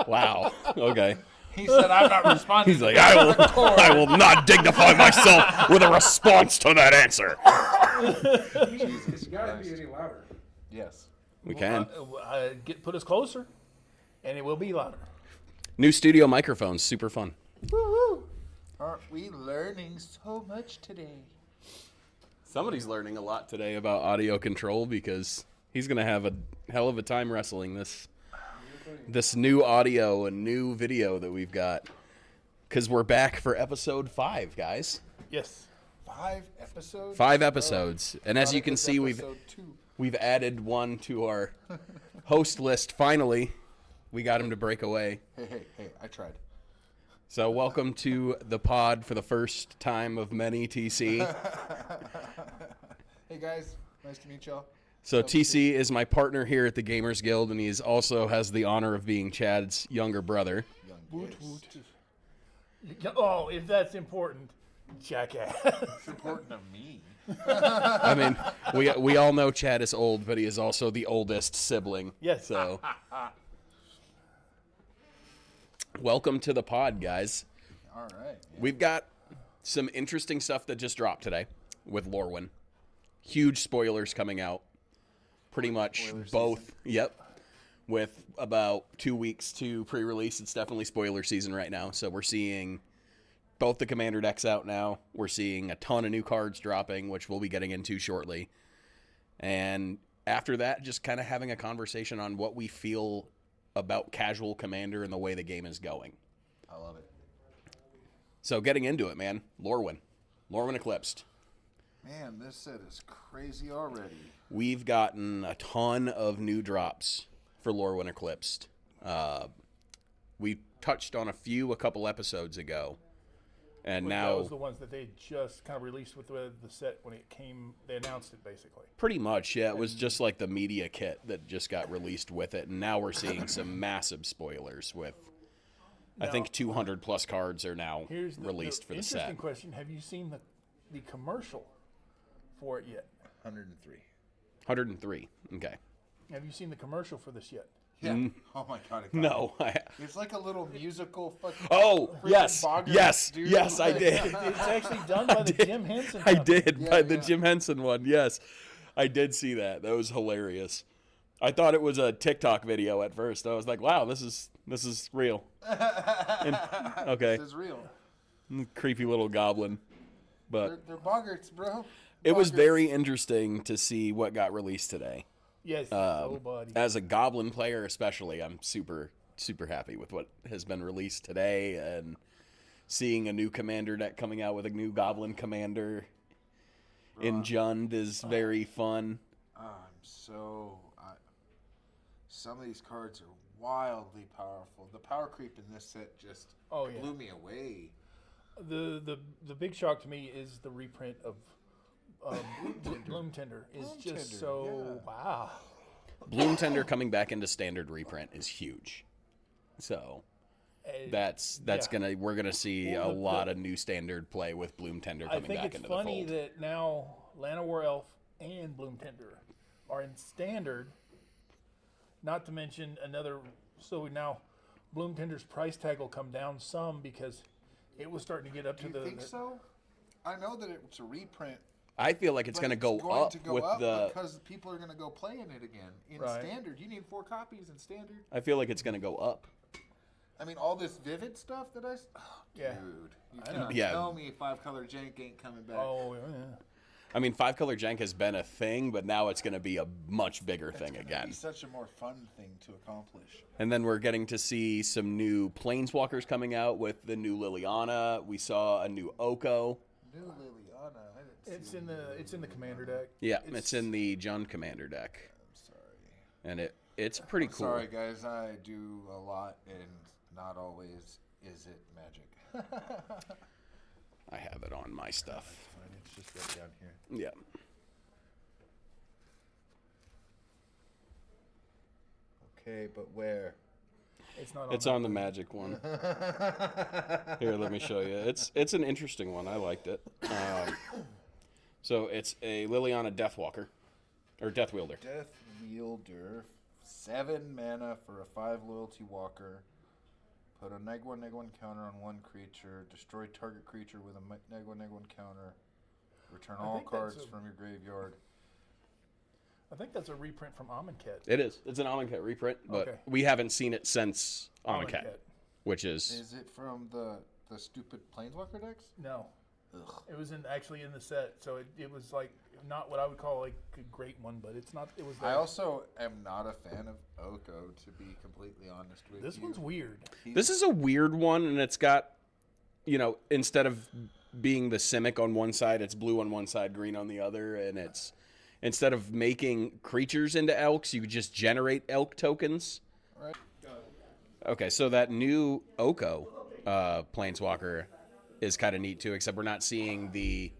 Wow. Okay. He said, I'm not responding. He's like, I will not dignify myself with a response to that answer. Jesus, you gotta be any louder. Yes. We can. Put us closer, and it will be louder. New studio microphones, super fun. Woo-woo. Aren't we learning so much today? Somebody's learning a lot today about audio control because he's going to have a hell of a time wrestling this new audio and new video that we've got. Because we're back for episode 5, guys. Yes. 5 episodes? 5 episodes. And as you can see, Episode 2. we've added one to our host list. Finally, we got him to break away. Hey, I tried. So welcome to the pod for the first time of many, TC. Hey guys, nice to meet y'all. So TC is my partner here at the Gamers Guild, and he also has the honor of being Chad's younger brother. Woot, woot. Oh, if that's important, jackass. It's important to me. I mean, we all know Chad is old, but he is also the oldest sibling. Yes. So, welcome to the pod, guys. All right. Yeah. We've got some interesting stuff that just dropped today with Lorwyn. Huge spoilers coming out. Pretty much Spoiler both. season. Yep. With about 2 weeks to pre-release, it's definitely spoiler season right now. So we're seeing both the Commander decks out now. We're seeing a ton of new cards dropping, which we'll be getting into shortly. And after that, just kind of having a conversation on what we feel about casual Commander and the way the game is going. I love it. So getting into it, man. Lorwyn Eclipsed. Man, this set is crazy already. We've gotten a ton of new drops for Lorwyn Eclipsed. We touched on a couple episodes ago. And But now, that was the ones that they just kind of released with the set when it came. They announced it basically. pretty much, yeah, it was just like the media kit that just got released with it. And now we're seeing some massive spoilers with, I think 200 plus cards are now Here's released for the interesting set. question: have you seen the commercial for it yet? 103. 103. Okay. Have you seen the commercial for this yet? Yeah. Oh my god. No. It's like a little musical fucking. Oh, yes. Boggart, Yes. dude. Yes, I did. It's actually done by the Jim Henson I Company. did, Yeah, by the yeah. Jim Henson one, yes. I did see that. That was hilarious. I thought it was a TikTok video at first. I was like, wow, this is real. Okay. This is real. Creepy little goblin. But They're Boggarts, bro. it was Boggarts. very interesting to see what got released today. Yes. Oh, buddy. As a goblin player especially, I'm super, super happy with what has been released today, and seeing a new commander deck coming out with a new goblin commander in Jund is very fun. Some of these cards are wildly powerful. The power creep in this set just blew me away. The big shock to me is the reprint of Bloom Tender is Bloom just Tender, so wow. Bloom Tender coming back into standard reprint is huge. So we're gonna see a lot of new standard play with Bloom Tender I coming think back it's into funny the fold. that now Llanowar Elf and Bloom Tender are in standard. Not to mention so now Bloom Tender's price tag will come down some because it was starting to get up Do to you think so? I know that it's a reprint. I feel like it's but going to go up with the. because people are going to go playing it again in Right. standard. You need 4 copies in standard. I feel like it's going to go up. I mean, all this Vivid stuff that Yeah. dude, you I know. cannot Yeah. tell me 5-color jank ain't coming back. Oh yeah. I mean, 5-color jank has been a thing, but now it's going to be a much bigger thing It's again. such a more fun thing to accomplish. And then we're getting to see some new planeswalkers coming out with the new Liliana. We saw a new Oko. New Liliana, I didn't It's see in the commander deck. Yeah, it's in the Jund Commander deck, I'm sorry. and it's pretty cool. Sorry, guys. I do a lot, and not always is it magic. I have it on my stuff. Fine, it's just right down here. Yeah. Okay, but where? It's not. It's on the magic one. Here, let me show you. It's an interesting one. I liked it. So it's a Liliana Deathwalker, or Death Wielder. Death Wielder, 7 mana for a 5 loyalty walker. Put a -1/-1 counter on one creature. Destroy target creature with a -1/-1 counter. Return all cards from your graveyard. I think that's a reprint from Amonkhet. It is. It's an Amonkhet reprint, but we haven't seen it since Amonkhet, which is... Is it from the stupid Planeswalker decks? No. Ugh. It was actually in the set, so it was like not what I would call like a great one, but it's not. It was. I also am not a fan of Oko, to be completely honest with you. This one's weird. This is a weird one, and it's got, instead of being the Simic on one side, it's blue on one side, green on the other, and it's instead of making creatures into elks, you could just generate elk tokens. Right. Okay, so that new Oko Planeswalker is kind of neat too, except we're not seeing the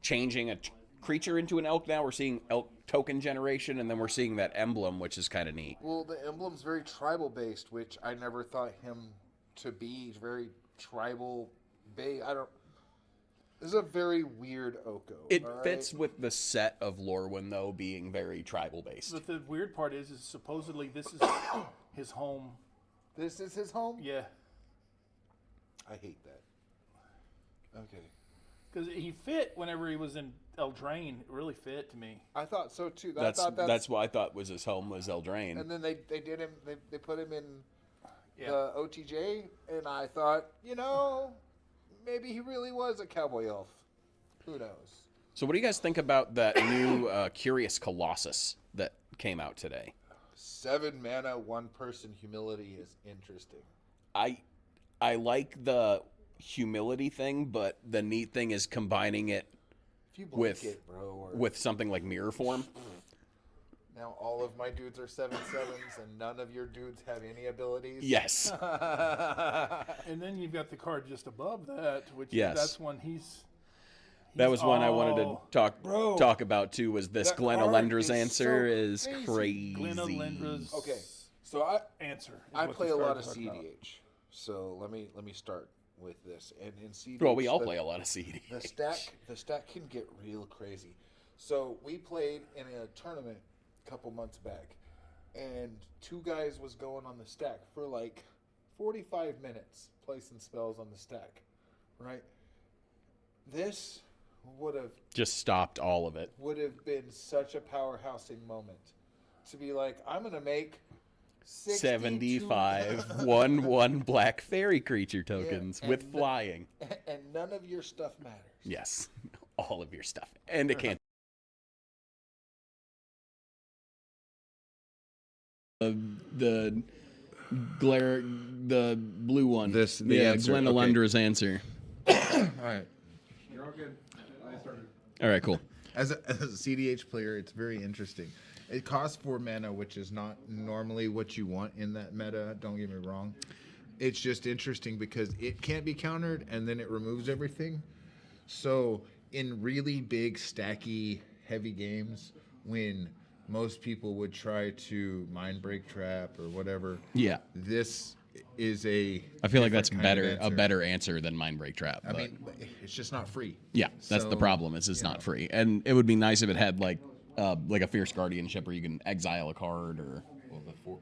changing a creature into an elk now. We're seeing elk token generation, and then we're seeing that emblem, which is kind of neat. Well, the emblem's very tribal based, which I never thought him to be. Very tribal based. This is a very weird Oko. It fits with the set of Lorwyn, though, being very tribal based. But the weird part is supposedly this is his home. This is his home? Yeah. I hate that. Okay. Because he fit whenever he was in Eldraine. It really fit to me. I thought so too. That's what I thought was his home, was Eldraine. And then they did him. They put him in the OTJ, and I thought, maybe he really was a cowboy elf. Who knows? So what do you guys think about that new Curious Colossus that came out today? 7 mana, 1 person humility is interesting. I like the humility thing, but the neat thing is combining it with something like Mirror Form. Now all of my dudes are 7/7s, and none of your dudes have any abilities. Yes. And then you've got the card just above that, which that's one that was one I wanted to talk about too. Was this Glenn Alendra's answer is crazy. Glenn Alendra's so answer. I play a lot of CDH, so let me start with this. And in CDH, well, we all play a lot of CDH. The stack can get real crazy. So we played in a tournament a couple months back, and 2 guys was going on the stack for like 45 minutes, placing spells on the stack, right? This would have just stopped all of it. Would have been such a powerhousing moment to be like, I'm gonna make 75 1/1 black fairy creature tokens with flying, and none of your stuff matters. Yes, all of your stuff, and it can't. The blue one. The answer. Glenn Alendra's answer. All right. You're all good. I started. All right, cool. As a CDH player, it's very interesting. It costs 4 mana, which is not normally what you want in that meta. Don't get me wrong. It's just interesting because it can't be countered, and then it removes everything. So in really big, stacky, heavy games, when most people would try to mind break trap or whatever, this is I feel like that's a better answer than mind break trap. I mean, it's just not free. Yeah, that's the problem. It's not free, and it would be nice if it had like a Fierce Guardianship where you can exile a card, or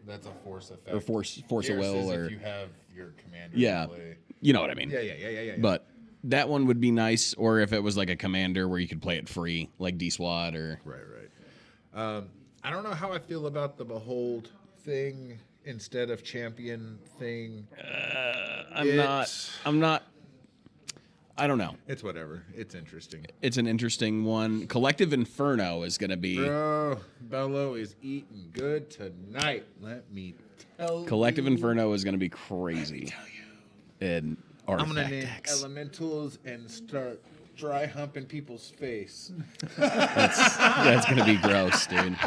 that's a force effect, or force a will, or if you have your commander play. You know what I mean. Yeah. But that one would be nice, or if it was like a commander where you could play it free, like D-SWAT or right. I don't know how I feel about the Behold thing instead of Champion thing. I'm not. I don't know. It's whatever. It's interesting. It's an interesting one. Collective Inferno is going to be... Bro, Bello is eating good tonight. Let me tell Collective you. Inferno is going to to be crazy. Tell you. And I'm artifact going to name decks. elementals and start dry humping people's face. That's going to be gross, dude.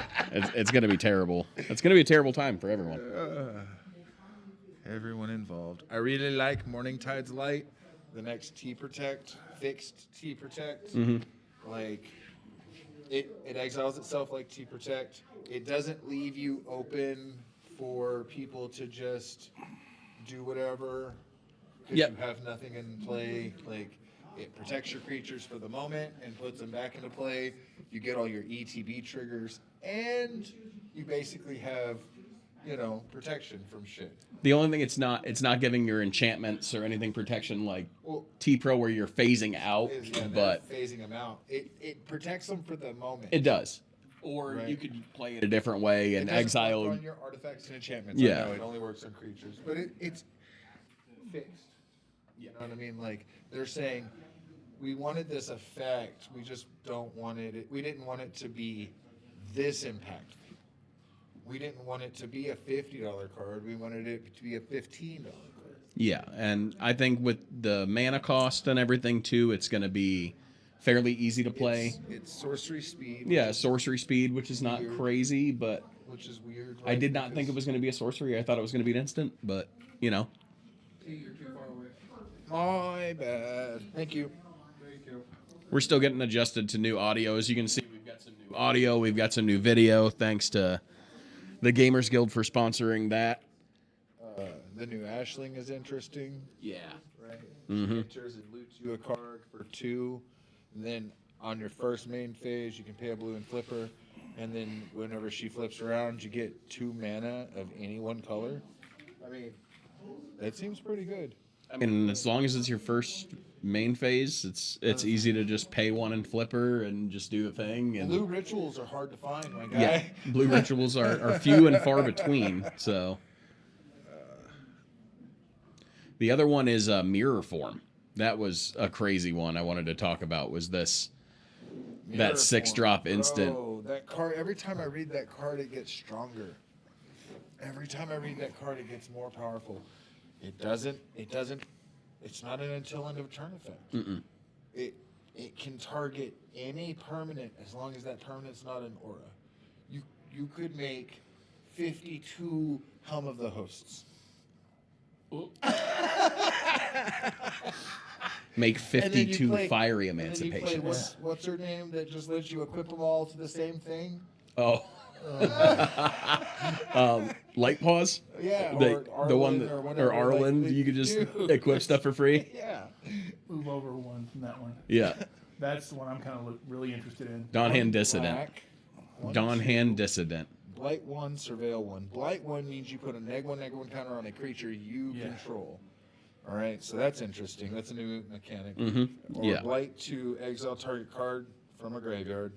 It's going to be terrible. It's going to be a terrible time for everyone. Everyone involved. I really like Morning Tide's Light. The next T-Protect, fixed T-Protect. Like, it exiles itself like T-Protect. It doesn't leave you open for people to just do whatever because you have nothing in play. Like, it protects your creatures for the moment and puts them back into play. You get all your ETB triggers, and you basically have protection from shit. The only thing it's not giving your enchantments or anything protection like Well, T-Pro where you're phasing out, but phasing them out. It protects them for the moment. it does. Or Right. you could play it a different way and It doesn't exile. work on your artifacts and enchantments. Yeah. I know it only works on creatures, but it's fixed. You know what I mean? Like they're saying, we wanted this effect. We just don't want it. We didn't want it to be this impactful. We didn't want it to be a $50 card. We wanted it to be a $15 card. Yeah, and I think with the mana cost and everything too, it's going to be fairly easy to play. It's sorcery speed. Yeah, sorcery speed, which is not weird. crazy, but Which is weird. I did not think it was going to be a sorcery. I thought it was going to be an instant, but T, you're too far away. My bad. Thank you. Thank you. we're still getting adjusted to new audio. As you can see, we've got some new audio, we've got some new video. Thanks to the Gamers Guild for sponsoring that. The new Ashling is interesting. Yeah. Right? Mhm. She enters and loots you a card for 2. And then on your first main phase, you can pay a blue and flip her. And then whenever she flips around, you get 2 mana of any one color. I mean, that seems pretty good. I mean, as long as it's your first main phase, it's easy to just pay 1 and flip her and just do the thing. And Blue rituals are hard to find, my guy. yeah, blue rituals are few and far between. So the other one is mirror form. That was a crazy one I wanted to talk about. Was this that 6-drop instant? Bro, that card. Every time I read that card, it gets stronger. Every time I read that card, it gets more powerful. It doesn't. It's not an until end of turn effect. Mm-mm. It can target any permanent as long as that permanent's not an aura. You could make 52 Helm of the Hosts. Make And then you 52 play- fiery And then you play, emancipation. what's her name that just lets you equip them all to the same thing? Oh. Light pause. Yeah, The one that, whatever, or Arlen, like, you could just dude. equip stuff for free. Yeah. Move over one from that one. Yeah. That's the one I'm kind of really interested in. Dawnhand Dissident. Black, one, Dawnhand Dissident. Blight 1, Surveil 1. Blight 1 means you put a -1/-1 counter on a creature you Yeah. control. All right, so that's interesting. That's a new mechanic. Mm-hmm. Or Yeah. Blight 2, exile target card from a graveyard.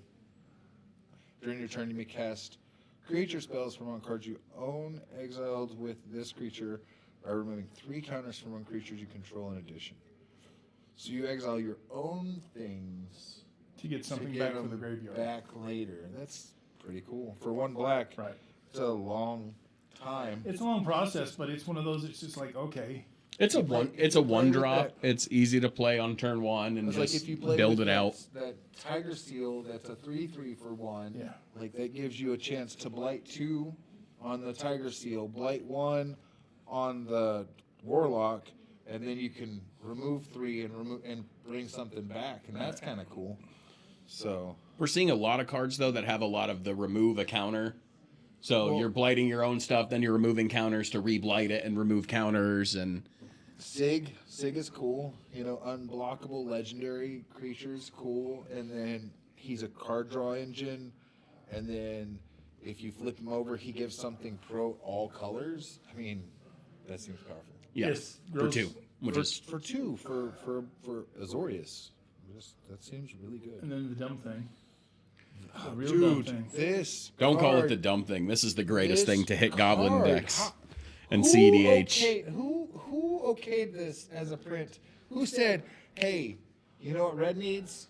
During your turn, you may cast creature spells from one card you own, exiled with this creature by removing 3 counters from one creature you control in addition. So you exile your own things To get something to back get from the them graveyard. back later. That's pretty cool. For 1 black, Right. it's a long time. It's a long process, but it's one of those. It's just like okay. It's a You play- one. if It's a you play one with drop. that- It's easy to play on turn 1 and It's like just if you play build with it out. that Tiger Seal, that's a 3/3 for 1. Yeah. Like that gives you a chance to blight 2 on the Tiger Seal, blight 1 on the Warlock, and then you can remove 3 and bring something back, and that's kind of cool. So We're seeing a lot of cards though that have a lot of the remove a counter. So Well- you're blighting your own stuff, then you're removing counters to re-blight it and remove counters, and Sig is cool. You know, unblockable legendary creatures, cool. And then he's a card draw engine. And then if you flip him over, he gives something pro all colors. I mean, that seems powerful. yeah, Yes, for gross. 2, which for, is for 2 for Azorius. That seems really good. And then the dumb thing. The real dumb Dude, thing. this don't call it card- the dumb thing. This is the greatest this thing to hit Goblin card, decks how- and who CDH. Who okayed this as a print? Who said, "Hey, you know what Red needs?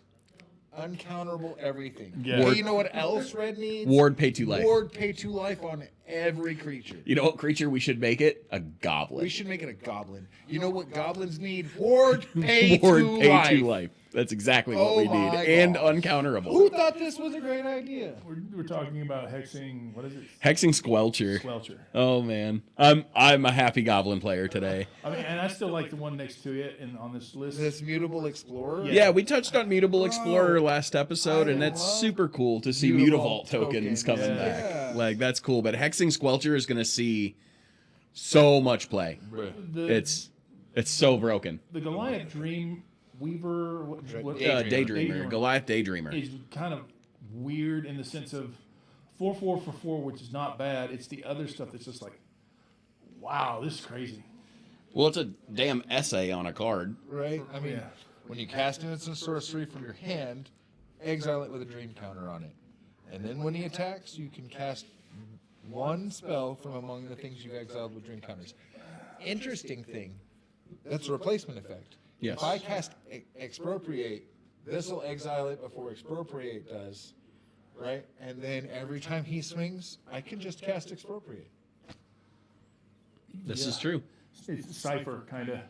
Uncounterable everything." Yeah. Hey, you know what else Red needs? Ward pay 2 life. Ward pay 2 life on every creature. You know what creature we should make it? A goblin. We should make it a goblin. You know what goblins need? Ward pay Ward 2 pay life. 2 life. That's exactly Oh what we need. my And gosh. uncounterable. Who thought this was a great idea? We're talking about hexing. What is it? Hexing Squelcher. Squelcher. Oh man, I'm a happy goblin player today. I mean, and I still like the one next to it and on this list. This mutable explorer. Yeah, we touched on Mutable Explorer Oh, last episode, and I that's love super cool to see Mutavault Mutavault tokens coming yeah. back. Yeah. Like that's cool. But Hexing Squelcher is going to see so much play. The, It's so broken. the Goliath Dream Weaver. What, Daydreamer. Daydreamer, Goliath Daydreamer. is kind of weird in the sense of 4/4 for 4, which is not bad. It's the other stuff that's just like, wow, this is crazy. Well, it's a damn essay on a card. Right? I mean, Yeah. when you cast an instant sorcery from your hand, exile it with a dream counter on it. And then when he attacks, you can cast one spell from among the things you've exiled with dream counters. Interesting thing, that's a replacement effect. Yes. If I cast Expropriate, this will exile it before Expropriate does, right? And then every time he swings, I can just cast Expropriate. This is true. It's Cypher, kind of,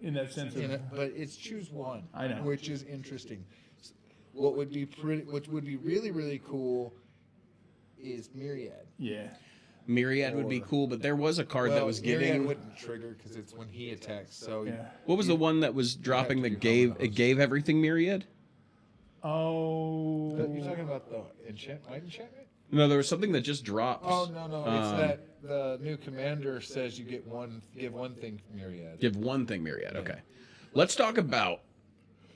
in that sense. But it's choose one, I know. which is interesting. What would be really, really cool is Myriad. Yeah. Myriad would be cool, but there was a card that was Myriad giving. wouldn't trigger because it's when he attacks. So Yeah. What was the one that was dropping that do gave combos. it gave everything Myriad? Oh. You're talking about the enchantment? No, there was something that just dropped. Oh no, it's that the new commander says you give one thing Myriad. Give one thing Myriad. Okay. Let's talk about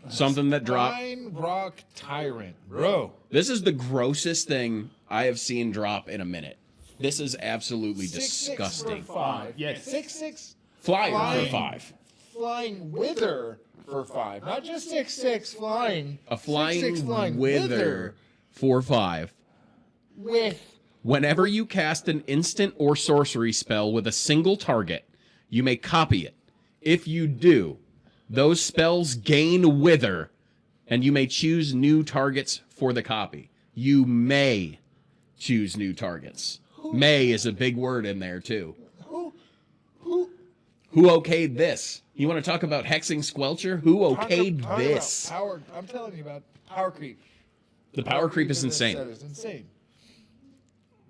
something that dropped. Fine Rock Tyrant, bro. This is the grossest thing I have seen drop in a minute. This is absolutely 6/6 disgusting. for 5. Yes. 6/6 Flyer Flying. for 5. flying wither for 5, not just 6/6 flying. A flying, 6/6 flying wither for 5. with. Whenever you cast an instant or sorcery spell with a single target, you may copy it. If you do, those spells gain wither, and you may choose new targets for the copy. You may choose new targets. May is a big word in there, too. Who okayed this? You want to talk about hexing Squelcher? Who okayed Talk about this? Power. I'm telling you about power creep. The power creep is in this set insane. is insane.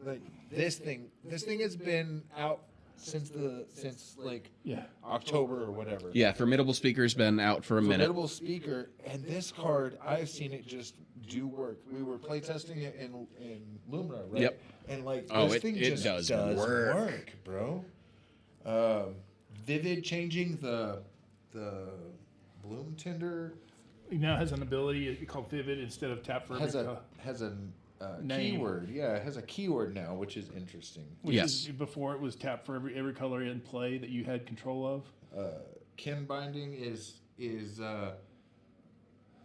Like this thing has been out since like Yeah. October or whatever. Yeah, Formidable Speaker's been out for a minute. Formidable Speaker, and this card, I've seen it just do work. We were playtesting it in Lumina, right? Yep. And like Oh, this it- thing it just does does work. work, bro. Vivid changing the bloom tinder It now has an ability called Vivid instead of tap for has every a Name. keyword. Yeah, it has a keyword now, which is interesting. which Yes. is, before it was tap for every color in play that you had control of. Kin binding is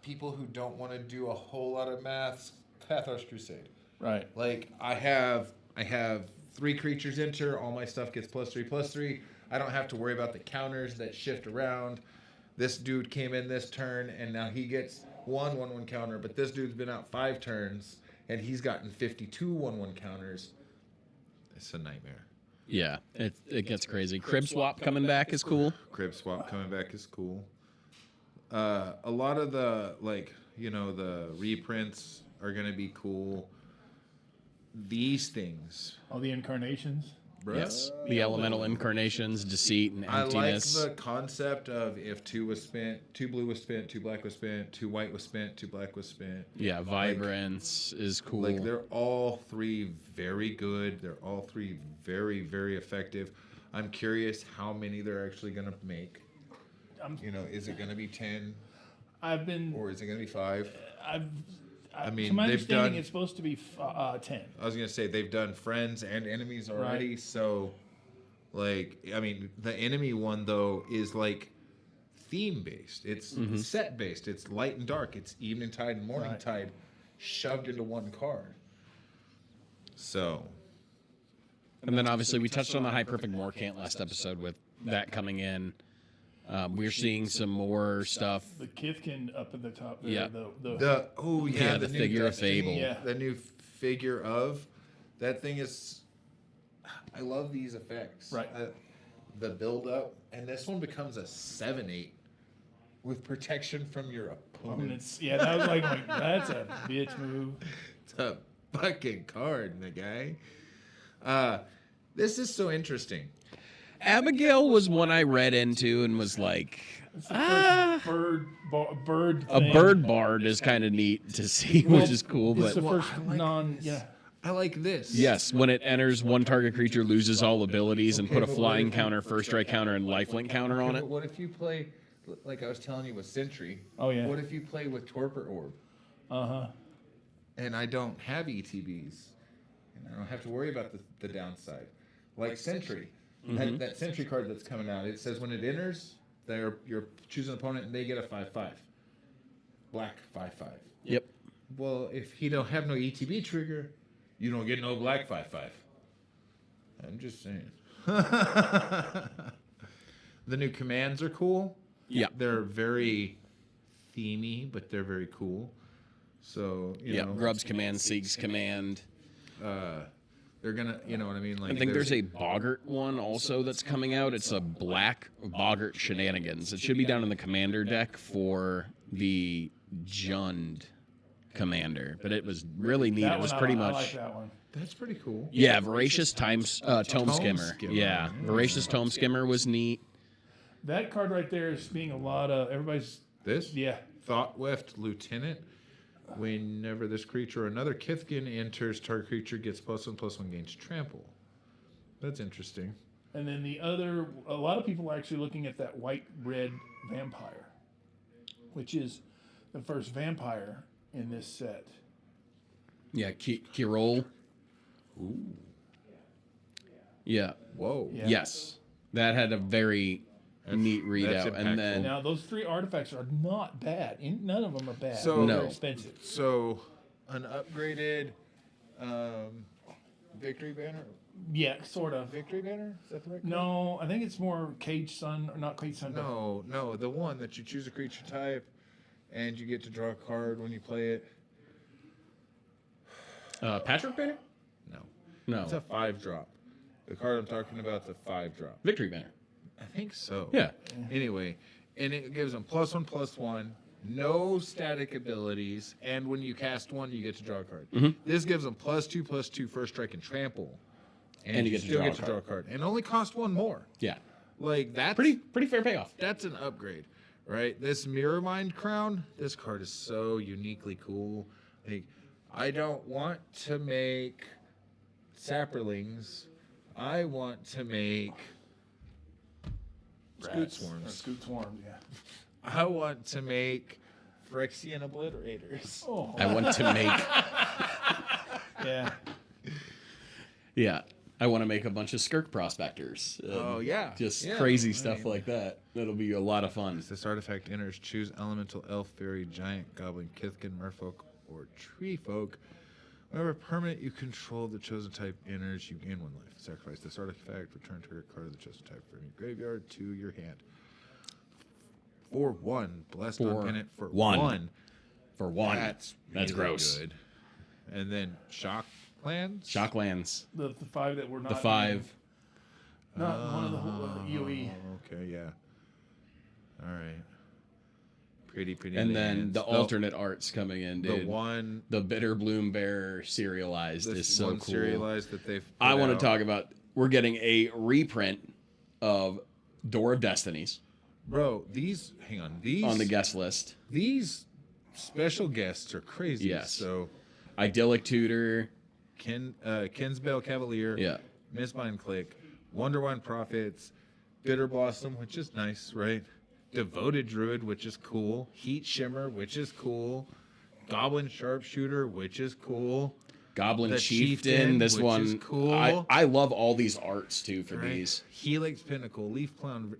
people who don't want to do a whole lot of maths. Pathos Crusade. Right. Like I have 3 creatures enter. All my stuff gets +3/+3. I don't have to worry about the counters that shift around. This dude came in this turn, and now he gets 1/1/1 counter. But this dude's been out 5 turns, and he's gotten 52 1/1 counters. It's a nightmare. Yeah, it gets crazy. Crib Swap coming back is cool. Crib swap coming back is cool. A lot of the the reprints are gonna be cool. These things, All the incarnations. bro. Yes, the elemental incarnations, deceit, and I like emptiness. the concept of if 2 was spent, 2 blue was spent, 2 black was spent, 2 white was spent, 2 black was spent. Yeah, vibrance is cool. Like they're all 3 very good. They're all 3 very, very effective. I'm curious how many they're actually gonna make. Is it gonna be 10 I've been. or is it gonna be 5? I mean, to my they've understanding, done- it's supposed to be 10. I was gonna say they've done friends and enemies already, so the enemy one though is like theme based. It's set based. It's light and dark. It's evening tide and morning Right. tide shoved into one card. So And then obviously we touched on the High Perfect Morcant last episode with that coming in. We're seeing some more stuff. The Kithkin up at the top there. Yeah. the the new figure of Destiny, Fable. Yeah. the new figure of that thing is. I love these effects. Right. The build up, and this one becomes a 7/8 with protection from your opponent. That was like, that's a bitch move. It's a fucking card, my guy. This is so interesting. Abigail was one I read into and was like, It's the first bird a thing. bird bard is kind of neat to see, which is cool. It's But the first yeah. I like this. yes, when it enters, one target creature loses all abilities and put a flying counter, first strike counter, and lifelink counter on But it. what if you play, like I was telling you with Sentry? Oh, yeah. What if you play with Torpor Orb? Uh-huh. And I don't have ETBs. and I don't have to worry about the downside. Like Sentry. That Sentry card that's coming out, it says when it enters, you're choosing an opponent and they get a 5/5. Black 5/5. Yep. Well, if you don't have no ETB trigger, you don't get no black 5/5. I'm just saying. The new commands are cool. Yeah. They're very themey, but they're very cool. So, you Yeah. know. Grub's command, Sieg's command. They're going to, you know what I mean? Like I think there's a Boggart one also that's coming out. It's a black Boggart Shenanigans. It should be down in the commander deck for the Jund commander, but it was really neat. That It was one, pretty I much. like that one. That's pretty cool. Yeah, Voracious Tome Skimmer. Skimmer. Yeah, Voracious Tome Skimmer was neat. That card right there is being a lot of everybody's. This? Yeah. Thoughtweft Lieutenant. Whenever this creature or another Kithkin enters, target creature gets +1/+1 gains trample. That's interesting. And then the other, a lot of people are actually looking at that white-red vampire, which is the first vampire in this set. Yeah, Kirol. Ooh. Yeah. Whoa. Yeah. Yes, that had a very neat readout, impactful. and then Now, those 3 artifacts are not bad. None of them are bad. So- They're No. expensive. So, an upgraded Victory Banner? Yeah, sort of. Victory Banner? Is that the right card? No, I think it's more Cage Sun, or not Cage Sun. but- No, the one that you choose a creature type and you get to draw a card when you play it. Patrick Banner. No. No, It's a 5-drop. The card I'm talking about is a 5-drop. Victory Banner. I think so. Yeah. Anyway, and it gives them +1/+1, no static abilities, and when you cast one, you get to draw a card. This gives them +2/+2 first strike and trample, And you get to still draw get a to draw a card, and only cost 1 more. Yeah, Like that's pretty fair payoff. That's an upgrade, right? This Mirror Mind Crown, this card is so uniquely cool. Like, I don't want to make Sapperlings. I want to make Scoot Or Swarms. Scoot Swarms, yeah. I want to make Phyrexian Obliterators. Oh, I want to make. yeah. Yeah, I want to make a bunch of Skirk Prospectors. Yeah. Just Yeah, crazy I stuff mean- like that. That'll be a lot of fun. This artifact enters, choose Elemental, Elf, Fairy, Giant, Goblin, Kithkin, Merfolk, or Tree Folk. Whenever permanent you control the chosen type enters, you gain 1 life. Sacrifice this artifact, return target card of the chosen type from your graveyard to your hand. For 1, blessed For on pennant for one. 1. For one, That's that's really gross. good. And then Shocklands. Shocklands, The 5 that were not. the 5. Not one of the whole EOE. Okay, yeah. All right. Pretty. And then lands. the alternate art's coming in, The dude. one. The Bitter Bloom Bearer serialized This is so one cool. serialized that they've. I put want out. to talk about. We're getting a reprint of Door of Destinies Bro, these. Hang on. These. on the guest list. These special guests are crazy. Yes. So, Idyllic Tutor. Kinsbell Cavalier. Yeah. Mistbind Click. Wonderwine Prophets. Bitter Blossom, which is nice, right? Devoted Druid, which is cool. Heat Shimmer, which is cool. Goblin Sharpshooter, which is cool. Goblin The Chieftain. Chieftain, This which one. is cool. I love all these arts too for Right? these. Helix Pinnacle, Leaf Crown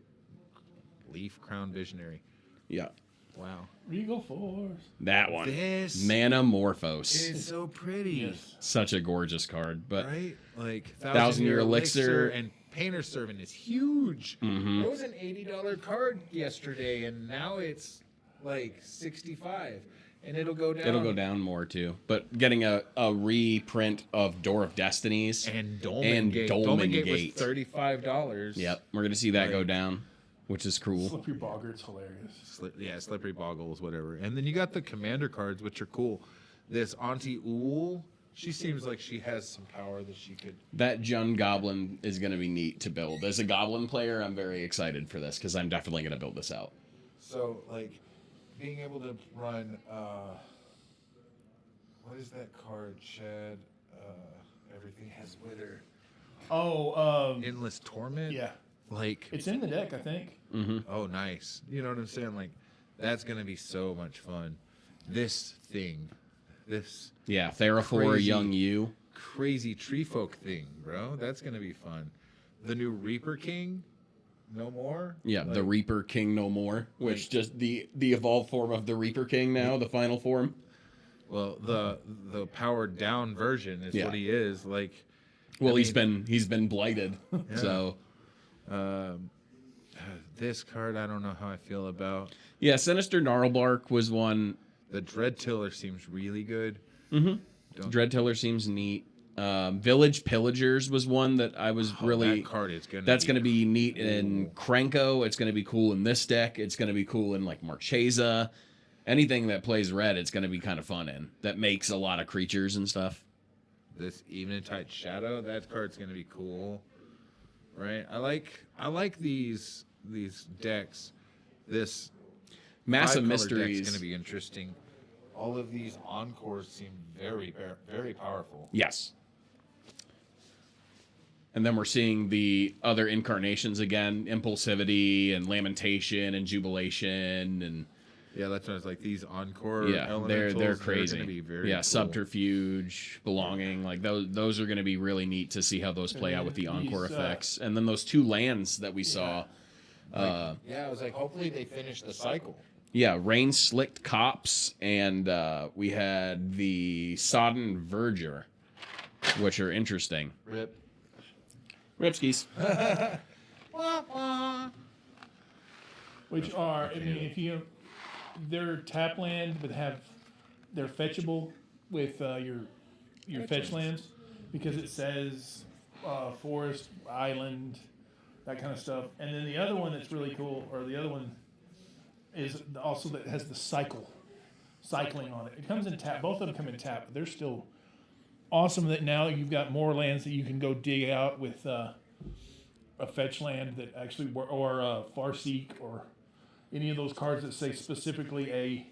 Visionary. Yeah. Wow. Regal Force. That one. This Manamorphose. is so pretty. Yes. Such a gorgeous card. But Right? Like Thousand Year Elixir. and Painter's Servant is huge. Mhm. It was an $80 card yesterday, and now it's like 65, and it'll go down. it'll go down more too. But getting a reprint of Door of Destinies. And Dolmen Gate. Dolmen Gate was $35. Yep. We're going to see that go Like- down, which is cool. Slippery Boggart's hilarious. Slippery Boggles, whatever. And then you got the commander cards, which are cool. This Auntie Ool, she seems like she has some power that she could. That Jund Goblin is going to be neat to build. As a Goblin player, I'm very excited for this because I'm definitely going to build this out. So, like, being able to run, what is that card, Chad? Everything has Wither. Oh, Endless Torment? yeah. Like, It's in the deck, I think. oh, nice. You know what I'm saying? Like, that's going to be so much fun. This thing, this Yeah, Theraphor, Crazy. Young You. crazy tree folk thing, bro. That's gonna be fun. The new Reaper King, no more. Yeah, the Like, Reaper King no more, which like- just the evolved form of the Reaper King now, the final form. Well, the powered down version is Yeah. what he is. Like, Well, I he's been blighted, so this card, I don't know how I feel about. yeah. Sinister Gnarlbark was one. The Dread Tiller seems really good. Dread Tiller seems neat. Village Pillagers was one that I was really. That card is gonna. That's going to be neat in Krenko. It's going to be cool in this deck. It's going to be cool in like Marchesa. Anything that plays red, it's going to be kind of fun in. That makes a lot of creatures and stuff. This Eventide Shadow. That card's gonna be cool, right? I like these decks. This Massive 5-color Mysteries. deck's gonna be interesting. All of these encores seem very very powerful. Yes. And then we're seeing the other incarnations again, Impulsivity and Lamentation and Jubilation and Yeah, that's what I was like. These encore yeah, they're elementals, crazy. gonna be very yeah, cool. Subterfuge, Belonging, like those are going to be really neat to see how those play out with the encore These, effects. And then those 2 lands that we saw. Yeah, I was like, hopefully they finish the cycle. Yeah, Rain Slicked Cops, and we had the Sodden Verger, which are interesting. Rip. Ripskis. Which are, I mean, if you, they're tap land, but they're fetchable with your fetch lands, because it says forest, island, that kind of stuff. And then the other one that's really cool, or the other one is also that has the cycling on it. It comes in tap. Both of them come in tap, but they're still awesome that now you've got more lands that you can go dig out with a fetch land that actually, or Farseek, or any of those cards that say specifically a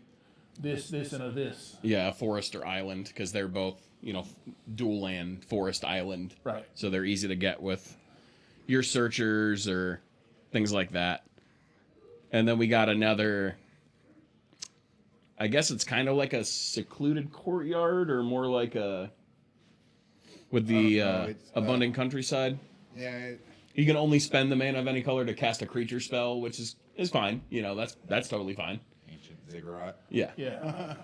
this, and a this. Yeah, forest or island, because they're both, dual land, forest, island. Right. So they're easy to get with your searchers or things like that. And then we got another, I guess it's kind of like a secluded courtyard, or more like with the abundant countryside. Yeah, You can only spend the mana of any color to cast a creature spell, which is fine. That's totally fine. ancient ziggurat. Yeah. Yeah.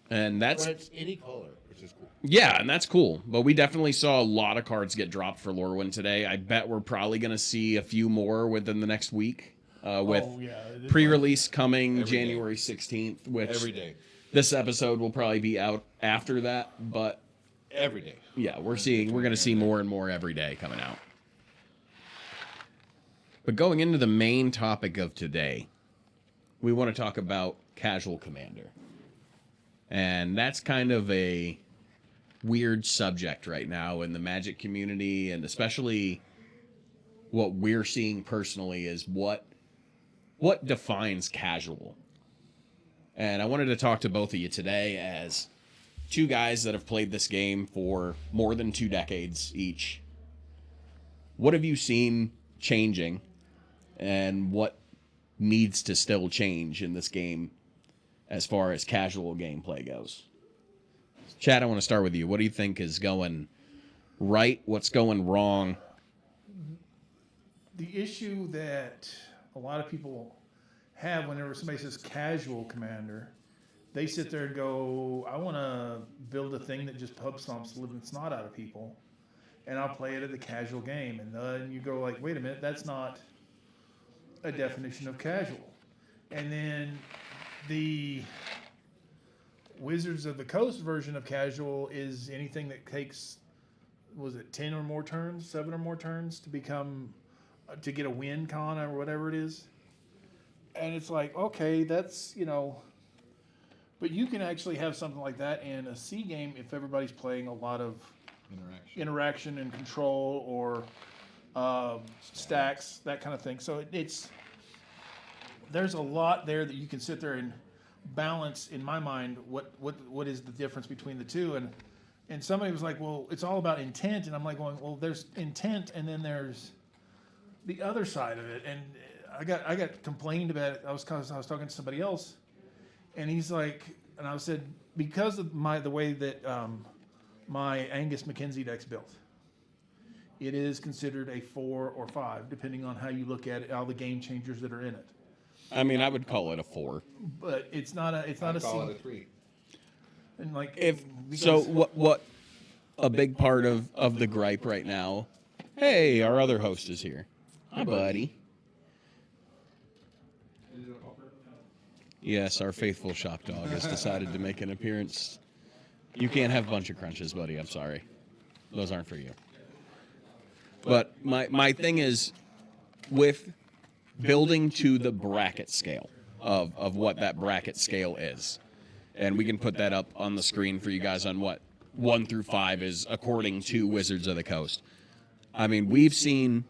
And that's But it's any color, which is cool. yeah, and that's cool. But we definitely saw a lot of cards get dropped for Lorwyn today. I bet we're probably going to see a few more within the next week. With Oh, yeah. pre-release coming Every day. January 16th, which Every day. this episode will probably be out after that. But Every day. yeah, we're going to see more and more every day coming out. But going into the main topic of today, we want to talk about Casual Commander. And that's kind of a weird subject right now in the Magic community, and especially what we're seeing personally is what defines casual. And I wanted to talk to both of you today as 2 guys that have played this game for more than 2 decades each. What have you seen changing, and what needs to still change in this game as far as casual gameplay goes? Chad, I want to start with you. What do you think is going right? What's going wrong? The issue that a lot of people have whenever somebody says casual commander, they sit there and go, I want to build a thing that just pub stomps the living snot out of people, and I'll play it at the casual game. And then you go like, wait a minute, that's not a definition of casual. And then the Wizards of the Coast version of casual is anything that takes, was it 10 or more turns, 7 or more turns to become, to get a win con or whatever it is. And it's like, okay, that's, but you can actually have something like that in a C game if everybody's playing a lot of interaction and control, or stacks, that kind of thing. So there's a lot there that you can sit there and balance, in my mind, what is the difference between the two. And somebody was like, well, it's all about intent. And I'm like going, well, there's intent, and then there's the other side of it. And I got complained about it. I was talking to somebody else, and he's like, and I said, because of the way that my Angus McKenzie deck's built. It is considered a 4 or 5, depending on how you look at it, all the game changers that are in it. I mean, I would call it a 4. But it's not a I C. call it a 3. And like So because- what a big part of the gripe right now. Hey, our other host is here. Hi, buddy. Is it a popper? Yes, our faithful shop dog has decided to make an appearance. You can't have a bunch of crunches, buddy. I'm sorry. Those aren't for you. But my thing is with building to the bracket scale of what that bracket scale is. And we can put that up on the screen for you guys on what 1 through 5 is according to Wizards of the Coast. I mean, we've seen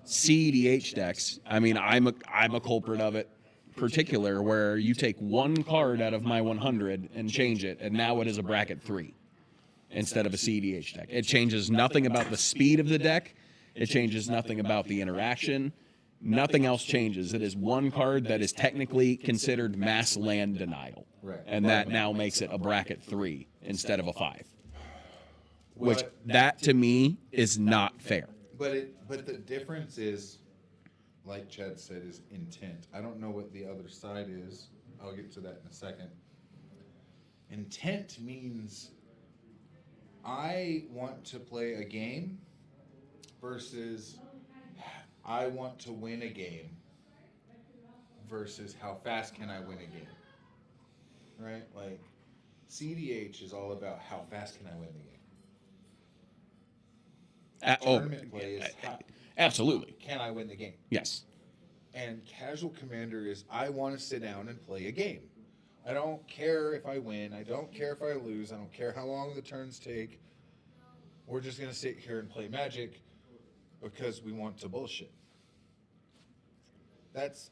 CEDH decks. I mean, I'm a culprit of it, particular where you take one card out of my 100 and change it, and now it is a bracket 3 instead of a CEDH deck. It changes nothing about the speed of the deck. It changes nothing about the interaction. Nothing else changes. It is one card that is technically considered mass land denial. Right. And that now makes it a bracket 3 instead of a 5. Which, What- that to me is not fair. But the difference is, like Chad said, is intent. I don't know what the other side is. I'll get to that in a second. Intent means I want to play a game versus I want to win a game versus how fast can I win a game. Right? Like CDH is all about how fast can I win the game. Tournament play is how Absolutely. can I win the game. Yes. And casual commander is I want to sit down and play a game. I don't care if I win. I don't care if I lose. I don't care how long the turns take. We're just going to sit here and play Magic because we want to bullshit. That's...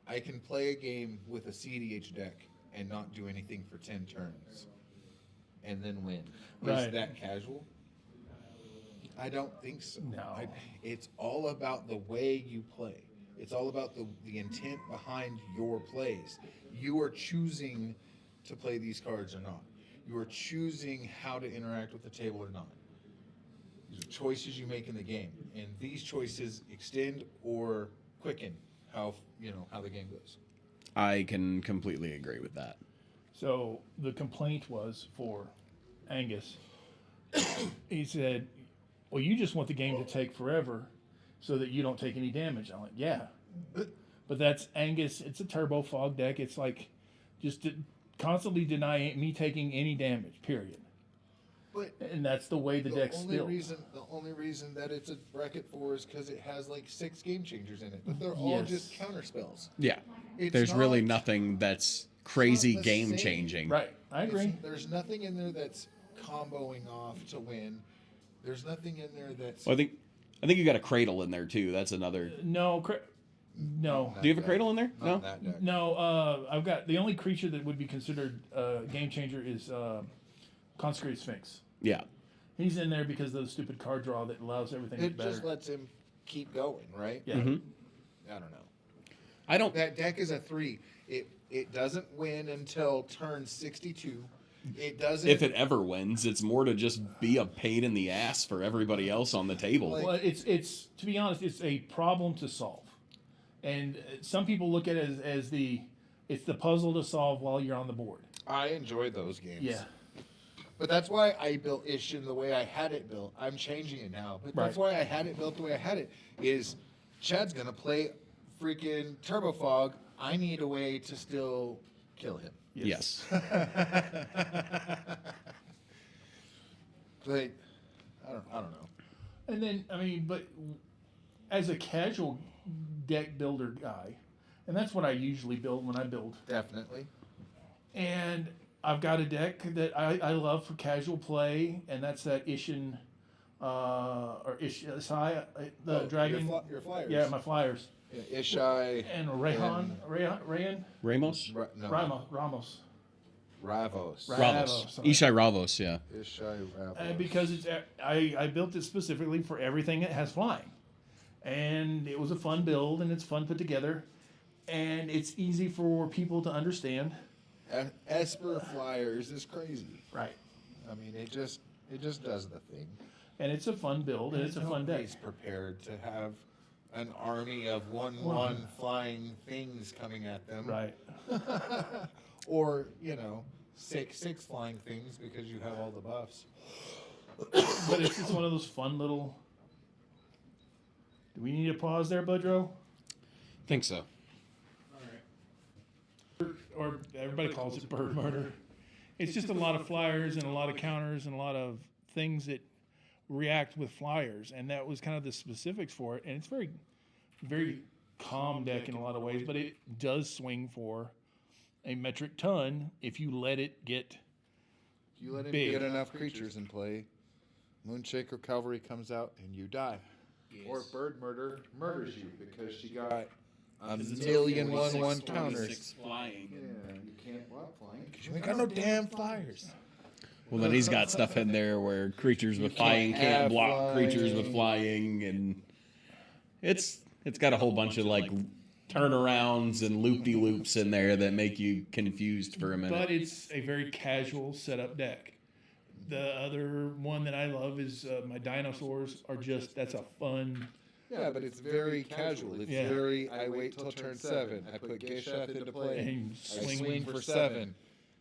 I can play a game with a CDH deck and not do anything for 10 turns and then win. Right. Is that casual? I don't think so. No. It's all about the way you play. It's all about the intent behind your plays. You are choosing to play these cards or not. You are choosing how to interact with the table or not. These are choices you make in the game, and these choices extend or quicken how the game goes. I can completely agree with that. So the complaint was for Angus. He said, well, you just want the game to take forever so that you don't take any damage. I'm like, yeah. But that's Angus. It's a turbo fog deck. It's like just to constantly deny me taking any damage, period. But And that's the way the deck's built. the only reason that it's a bracket 4 is because it has like 6 game changers in it, but they're all Yes. just counter spells. Yeah. It's There's really not- nothing that's crazy the game same. changing. Right. I agree. There's nothing in there that's comboing off to win. There's nothing in there that's. Well, I think you got a cradle in there too. That's another. No. No. Do you have a cradle in there? Not No. that deck. No, I've got the only creature that would be considered a game changer is Consecrated Sphinx. Yeah. He's in there because of the stupid card draw that allows everything to It be just better. lets him keep going, right? Yeah. Mm-hmm. I don't know. I don't. That deck is a 3. It doesn't win until turn 62. It doesn't. If it ever wins, it's more to just be a pain in the ass for everybody else on the table. Well, it's to be honest, it's a problem to solve, and some people look at it as it's the puzzle to solve while you're on the board. I enjoy those games. Yeah. But that's why I built Ishin the way I had it built. I'm changing it now. But that's Right. why I had it built the way I had it. Is Chad's gonna play freaking Turbo Fog. I need a way to still kill him. Yes. Like, I don't know. And then but as a casual deck builder guy, and that's what I usually build when I build. Definitely. And I've got a deck that I love for casual play, and that's that Ishin, or Ishai, the dragon. Your flyers. Yeah, my flyers. Yeah, Ishai. And Rayan, Ramos? No, Ramos. Ravos. Ravos. sorry. Ishai Ravos, yeah. Ishai Ravos. Because it's I built it specifically for everything that has flying, and it was a fun build, and it's fun put together, and it's easy for people to understand. And Esper Flyers is crazy. Right. I mean, it just does the thing. And it's a fun build, and it's a fun deck. Nobody's prepared to have an army of 1/1 flying things coming at them. Right. Or, 6/6 flying things because you have all the buffs. But it's just one of those fun little. Do we need a pause there, Budro? Think so. Or everybody calls it bird murder. It's just a lot of flyers and a lot of counters and a lot of things that react with flyers, and that was kind of the specifics for it. And it's very, very calm deck in a lot of ways, but it does swing for a metric ton if you let it get. You let him big. get enough creatures in play, Moonshaker Cavalry comes out and you die. Or Bird Murder murders you because she got a million 1/1 counters. Flying. Yeah, you can't block flying because you ain't got no damn flyers. Well, then he's got stuff in there where creatures with flying can't have block creatures flying. with flying, and it's got a whole bunch of like turnarounds and loop-de-loops in there that make you confused for a minute. But it's a very casual setup deck. The other one that I love is my dinosaurs are just, that's a fun. Yeah, but it's very casual. It's Yeah. very, I wait till turn 7. I put Gesheth into play. And I swing for 7.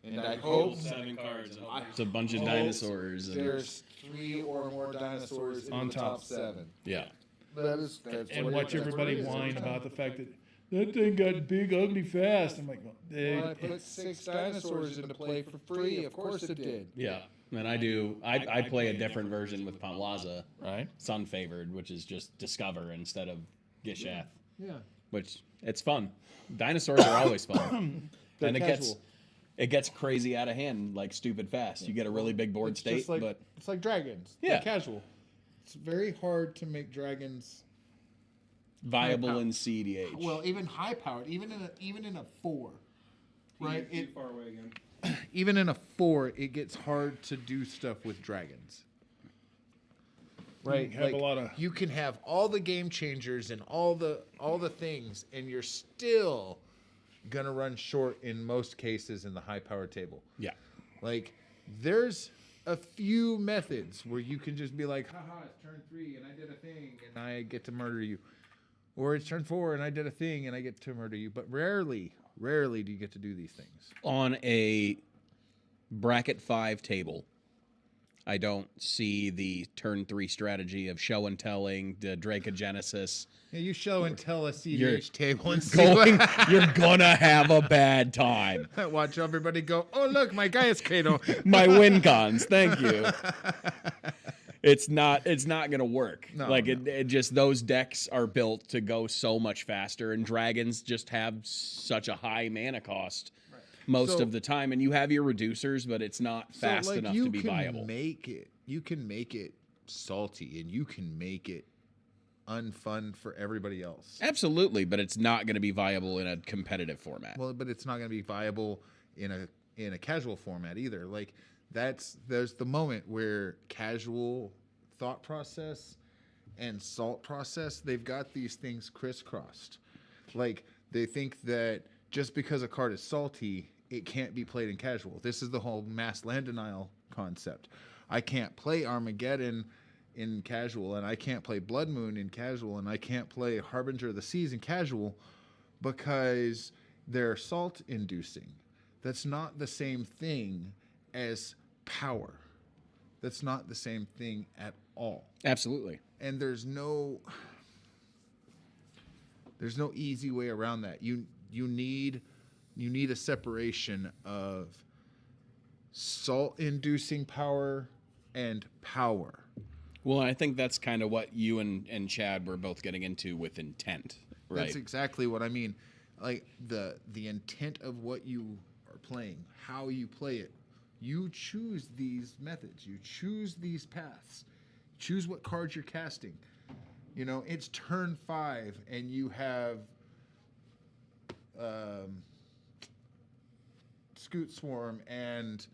And I hope 7 cards. It's a bunch of dinosaurs. And, there's 3 or more dinosaurs in On the top. top 7. yeah. That's And what watch it- everybody that's what it is. whine about the fact that thing got big, ugly, fast. I'm like, Well, I put 6 dinosaurs into play for free. Of course it did. Yeah. And I play a different version with Pantlaza, right? Sun Favored, which is just Discover instead of Gishath, Yeah. which it's fun. Dinosaurs are always fun. And casual. it gets crazy out of hand like stupid fast. You get a really big board It's state, just like, but it's like dragons. Yeah. They're casual. It's very hard to make dragons viable power. in CDH. well, even high powered, even in a 4. Right? Too far away again. Even in a 4, it gets hard to do stuff with dragons. Right? You have a lot of- you can have all the game changers and all the things, and you're still gonna run short in most cases in the high power table. yeah. Like, there's a few methods where you can just be like, haha, it's turn 3 and I did a thing and I get to murder you. Or it's turn 4 and I did a thing and I get to murder you. But rarely do you get to do these things. On a bracket 5 table, I don't see the turn 3 strategy of show and telling, the Dracogenesis. Yeah, you show and tell a You're CDH table and see You're gonna have a bad time. watch everybody go, oh, look, my Gaius Cato. My win cons, thank you. It's not gonna work. No, like no. It just, those decks are built to go so much faster, and dragons just have such a high mana cost most So- of the time, and you have your reducers, but it's not fast like, enough you to be can viable. You can make it salty and you can make it unfun for everybody else. Absolutely, but it's not going to be viable in a competitive format. Well, but it's not going to be viable in a casual format either. Like there's the moment where casual thought process and salt process, they've got these things crisscrossed. Like they think that just because a card is salty, it can't be played in casual. This is the whole mass land denial concept. I can't play Armageddon in casual, and I can't play Blood Moon in casual, and I can't play Harbinger of the Seas in casual because they're salt inducing. That's not the same thing as power. That's not the same thing at all. Absolutely. And there's no easy way around that. You need a separation of salt inducing power and power. Well, I think that's kind of what you and Chad were both getting into with intent, right? That's exactly what I mean. Like the intent of what you are playing, how you play it. You choose these methods. You choose these paths. Choose what cards you're casting. You know, it's turn 5 and you have Scoot Swarm and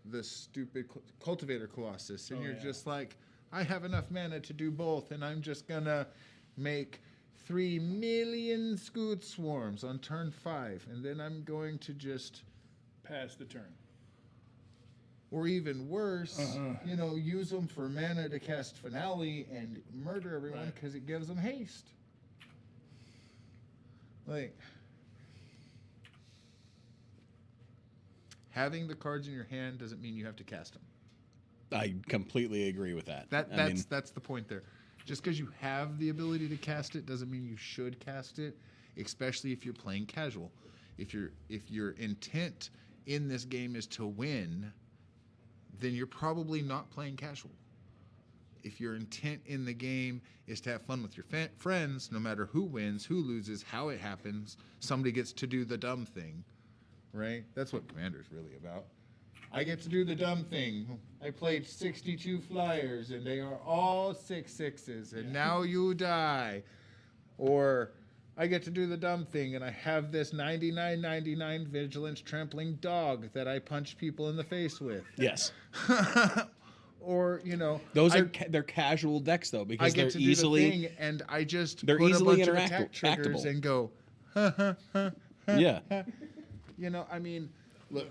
the stupid Cultivator Colossus, and you're just like, I have enough mana to do both, and I'm just gonna make 3 million Scoot Swarms on turn 5, and then I'm going to just Pass the turn. Or even worse, use them for mana to cast Finale and murder everyone because it gives them haste. Like, having the cards in your hand doesn't mean you have to cast them. I completely agree with that. That's the point there. Just because you have the ability to cast it doesn't mean you should cast it, especially if you're playing casual. If your intent in this game is to win, then you're probably not playing casual. If your intent in the game is to have fun with your friends, no matter who wins, who loses, how it happens, somebody gets to do the dumb thing, right? That's what Commander's really about. I get to do the dumb thing. I played 62 flyers, and they are all 6/6s, and now you die. Or I get to do the dumb thing, and I have this 99/99 vigilance trampling dog that I punch people in the face with. Yes. Or, Those they're casual decks though, I because get they're to easily do the thing, and I just they're put easily a bunch of attack triggers interactable. and go, yeah. I mean, look,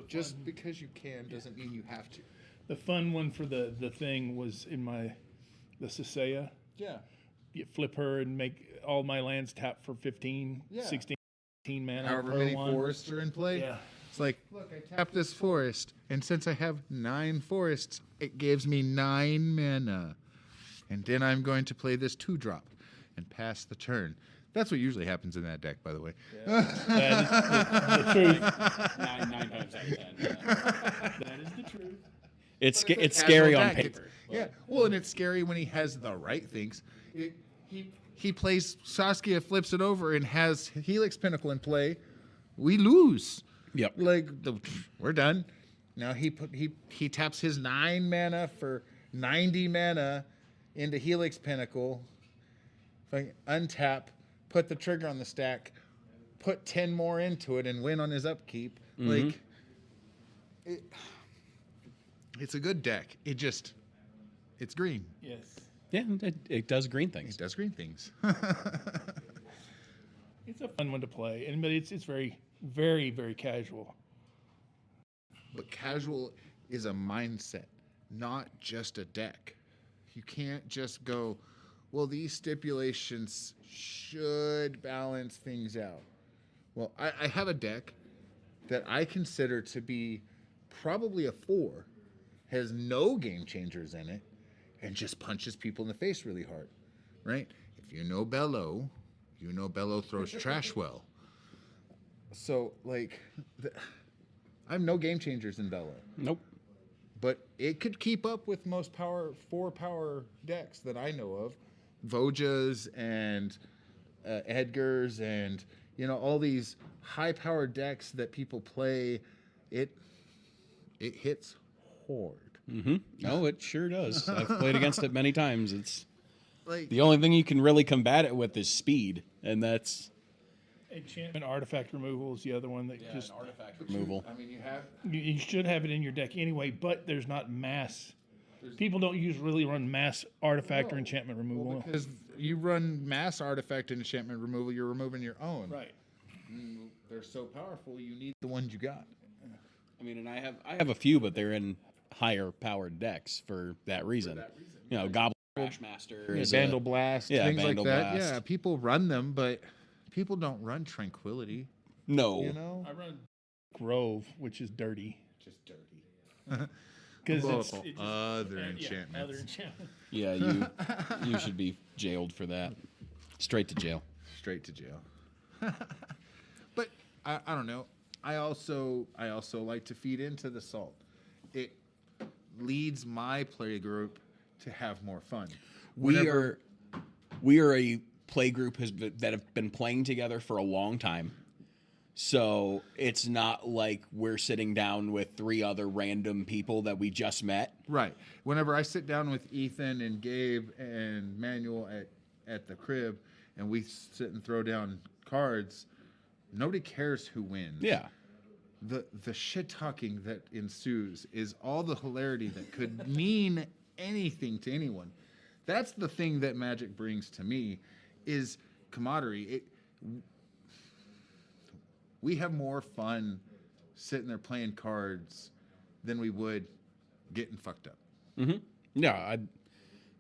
just because you can doesn't mean you have to. The fun one for the thing was in the Sisea. Yeah. You flip her and make all my lands tap for 15, Yeah. 16 mana. However per many one. forests are in play. Yeah. It's like, look, I tap this forest, and since I have 9 forests, it gives me 9 mana. And then I'm going to play this 2-drop and pass the turn. That's what usually happens in that deck, by the way. That is the truth. 9 times out of 10. That is the truth. It's But it's a scary casual on deck. paper. Yeah, well, and it's scary when he has the right things. He plays Saskia, flips it over, and has Helix Pinnacle in play. We lose. Yep. We're done. Now he taps his 9 mana for 90 mana into Helix Pinnacle. If I untap, put the trigger on the stack, put 10 more into it, and win on his upkeep. It's a good deck. It's green. Yes. Yeah, it does green things. It does green things. It's a fun one to play, but it's very, very, very casual. But casual is a mindset, not just a deck. You can't just go, well, these stipulations should balance things out. Well, I have a deck that I consider to be probably a 4, has no game changers in it, and just punches people in the face really hard, right? If you know Bello, you know Bello throws trash well. So, I have no game changers in Bello. Nope. But it could keep up with most 4-power decks that I know of. Vojas and Edgars and, all these high-powered decks that people play. It hits hard. Mm-hmm. No, it sure does. I've played against it many times. It's Like, the only thing you can really combat it with is speed, and that's Enchantment artifact removal is the other one that just artifact removal. I mean, you have... you should have it in your deck anyway, but there's not mass. People don't really run mass artifact or enchantment removal. Well, because you run mass artifact and enchantment removal, you're removing your own. Right. They're so powerful, you need the ones you got. I mean, and I have a few, but they're in higher powered decks for that reason. Goblin Crashmaster, is Vandal Blast, things Vandal like that. Blast. Yeah, people run them, but people don't run Tranquility. No, I run Grove, which is dirty. Just dirty. Because Other other enchantments. enchantment. yeah, you should be jailed for that. Straight to jail. Straight to jail. But I don't know. I also like to feed into the salt. It leads my play group to have more fun. We are a play group that have been playing together for a long time. So it's not like we're sitting down with 3 other random people that we just met. Right. Whenever I sit down with Ethan and Gabe and Manuel at the crib and we sit and throw down cards, nobody cares who wins. Yeah. The shit talking that ensues is all the hilarity that could mean anything to anyone. That's the thing that Magic brings to me is camaraderie. We have more fun sitting there playing cards than we would getting fucked up. Yeah,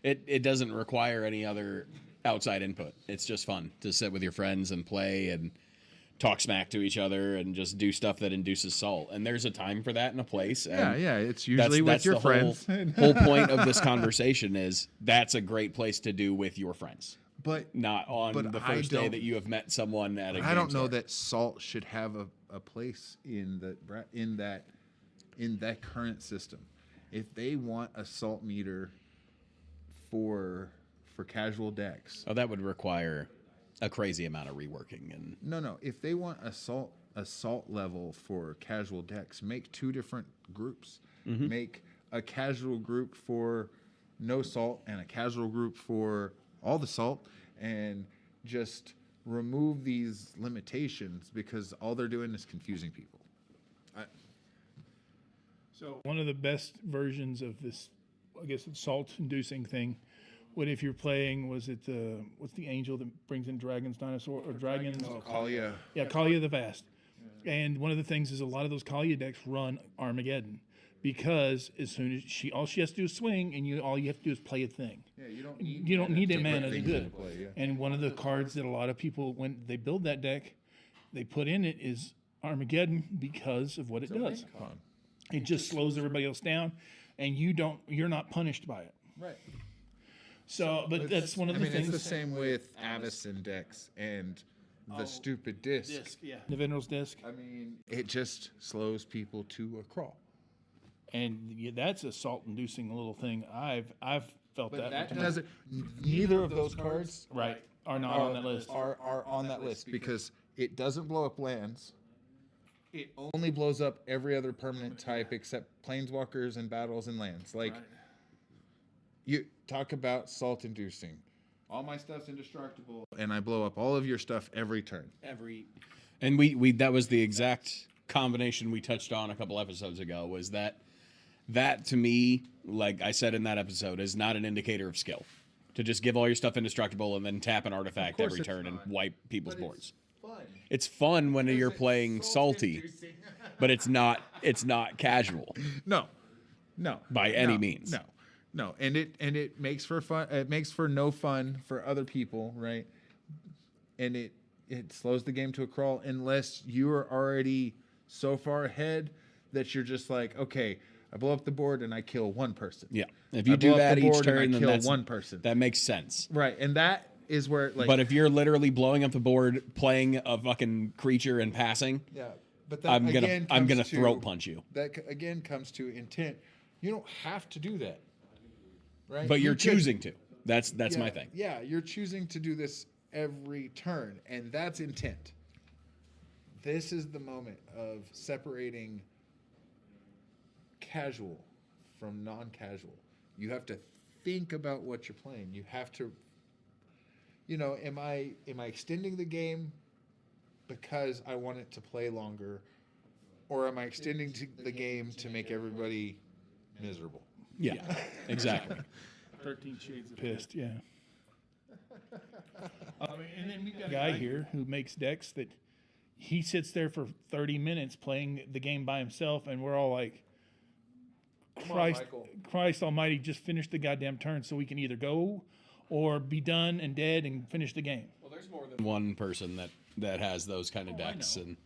it doesn't require any other outside input. It's just fun to sit with your friends and play and talk smack to each other and just do stuff that induces salt. And there's a time for that and a place. And Yeah, it's usually with your the friends. Whole point of this conversation is that's a great place to do with your friends. But Not on But the I first day don't- that you have met someone at a game I don't know store. that salt should have a place in that current system. If they want a salt meter for casual decks, Oh, that would require a crazy amount of reworking. And no. If they want a salt level for casual decks, make 2 different groups. Make a casual group for no salt and a casual group for all the salt, and just remove these limitations, because all they're doing is confusing people. So one of the best versions of this, I guess, it's salt-inducing thing. What if you're playing? Was it what's the angel that brings in dragons, dinosaur or dragons? Kalia. Yeah, Kalia the Vast. And one of the things is a lot of those Kalia decks run Armageddon, because as soon as all she has to do is swing, and all you have to do is play a thing. Yeah, You don't need that mana to things do into it. play, yeah. And one of the cards that a lot of people, when they build that deck, they put in it is Armageddon because of what it does. It just slows everybody else down, and you're not punished by it. Right. So, but that's one of the things. It's the same with Avacyn decks and the stupid disc. The Veneral's Disc. I mean, it just slows people to a crawl. And that's a salt-inducing little thing. I've felt But that. that doesn't. Neither of those cards Right. Are not on that list. are on that list, because it doesn't blow up lands. It only blows up every other permanent type except planeswalkers and battles and lands. Like, you talk about salt-inducing. All my stuff's indestructible, and I blow up all of your stuff every turn. And we that was the exact combination we touched on a couple episodes ago, was that to me, like I said in that episode, is not an indicator of skill. To just give all your stuff indestructible and then tap an artifact every turn and wipe people's boards. It's fun when you're playing salty, but it's not casual No, by any means. No, and it makes for fun. It makes for no fun for other people, right? And it slows the game to a crawl unless you are already so far ahead that you're just like, okay, I blow up the board and I kill one person. Yeah, if you do that each turn, then kill that's one person. That makes sense. Right, and that is where, like, But if you're literally blowing up the board, playing a fucking creature and passing, yeah, but that I'm again gonna comes to- throat punch you. That again comes to intent. You don't have to do that, right? But you're You could- choosing to. That's my Yeah, thing. Yeah, you're choosing to do this every turn, and that's intent. This is the moment of separating casual from non-casual. You have to think about what you're playing. You have to, am I extending the game because I want it to play longer, or am I extending the game to make everybody miserable? Yeah, exactly. 13 Shades of Pissed, yeah. And then we got a guy here who makes decks that he sits there for 30 minutes playing the game by himself, and we're all like, Christ almighty, just finish the goddamn turn so we can either go or be done and dead and finish the game. Well, there's more than one person that has those kind of decks, and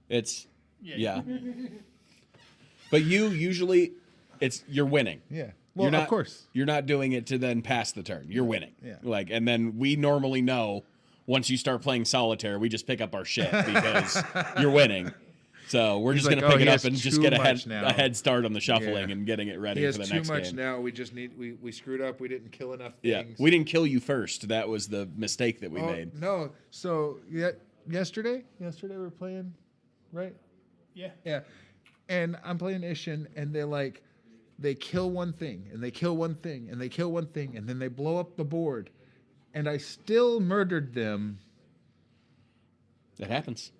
it's yeah. But usually you're winning. Yeah. Well, Of course. You're not doing it to then pass the turn. You're winning. Yeah. Like, and then we normally know once you start playing solitaire, we just pick up our shit because you're winning. So we're He's just like, gonna pick he it up has and just too get much now. a head start on the shuffling Yeah. and getting it ready He has for the too next much game. now. We just we screwed up. We didn't kill enough Yeah, things. we didn't kill you first. That was the mistake that we made. No. So yesterday we were playing, right? Yeah. Yeah. And I'm playing Ishin, and they kill one thing, and they kill one thing, and they kill one thing, and then they blow up the board, and I still murdered them That happens.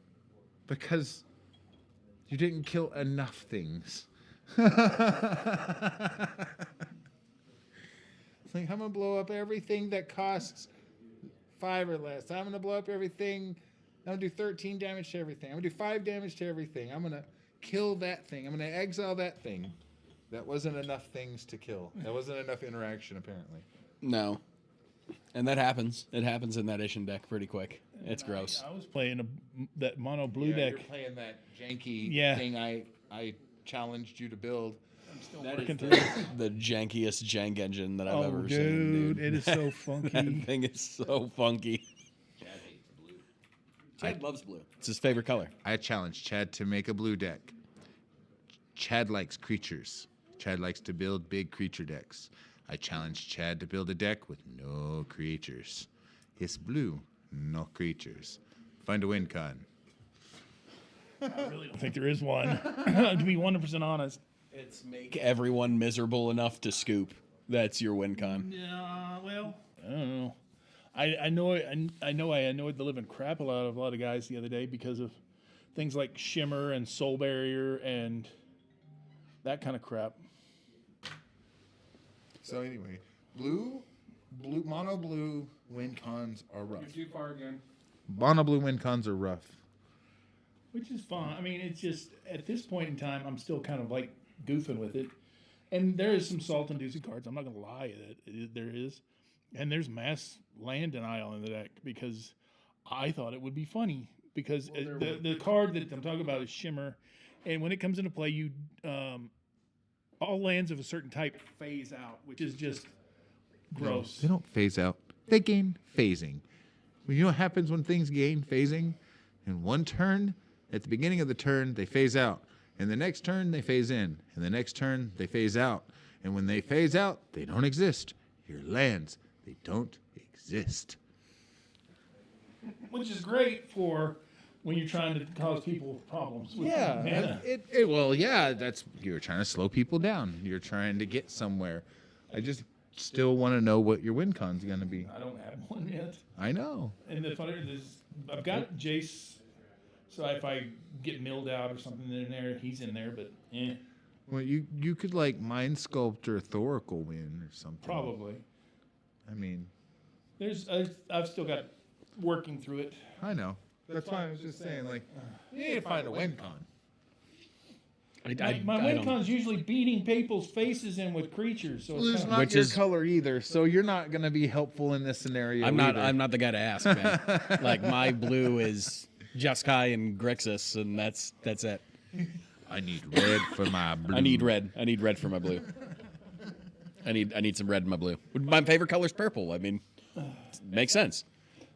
because you didn't kill enough things. It's like, I'm gonna blow up everything that costs 5 or less. I'm gonna blow up everything I'm gonna do 13 damage to everything. I'm gonna do 5 damage to everything. I'm gonna kill that thing. I'm gonna exile that thing. That wasn't enough things to kill. That wasn't enough interaction, apparently. No. And that happens. It happens in that Ishin deck pretty quick. It's gross. I was playing that mono blue deck. You're playing that janky Yeah. thing I challenged you to build. Working through. The jankiest jank engine that I've Oh, ever seen. dude, Dude, it is so funky. That thing is so funky. Chad loves blue. It's his favorite color. I challenged Chad to make a blue deck. Chad likes creatures. Chad likes to build big creature decks. I challenged Chad to build a deck with no creatures. It's blue, no creatures. Find a win con. I really don't think there is one. To be 100% honest. It's make everyone miserable enough to scoop. That's your win con. Yeah, well, I don't know. I know I annoyed the living crap out of a lot of guys the other day because of things like Shimmer and Soul Barrier and that kind of crap. So anyway, mono blue win cons are rough. You're too far again. Mono blue win cons are rough. Which is fun. I mean, it's just, at this point in time, I'm still kind of like goofing with it. And there is some salt-inducing cards. I'm not going to lie that there is. And there's mass land denial in the deck because I thought it would be funny. Because the card that I'm talking about is Shimmer. And when it comes into play, you all lands of a certain type phase out, which is just gross. They don't phase out. They gain phasing. Well, you know what happens when things gain phasing? In one turn, at the beginning of the turn, they phase out. And the next turn, they phase in. And the next turn, they phase out. And when they phase out, they don't exist. Your lands, they don't exist. Which is great for when you're trying to cause people problems. With mana. That's you're trying to slow people down. You're trying to get somewhere. I just still want to know what your win con's going to be. I don't have one yet. I know. And the funny is, I've got Jace, so if I get milled out or something in there, he's in there, but Well, you could like Mind Sculptor Thoracle win or something. probably. I mean, I've still got working through it. I know. That's why I was just saying, like, you need to find a win con. My win con's usually beating people's faces in with creatures, so it's kind of, Which is- color either, so you're not going to be helpful in this scenario. I'm not the guy to ask, man. Like my blue is Jeskai and Grixis, and that's it. I need red for my blue. I need red. I need red for my blue. I need some red in my blue. My favorite color's purple. I mean, makes sense.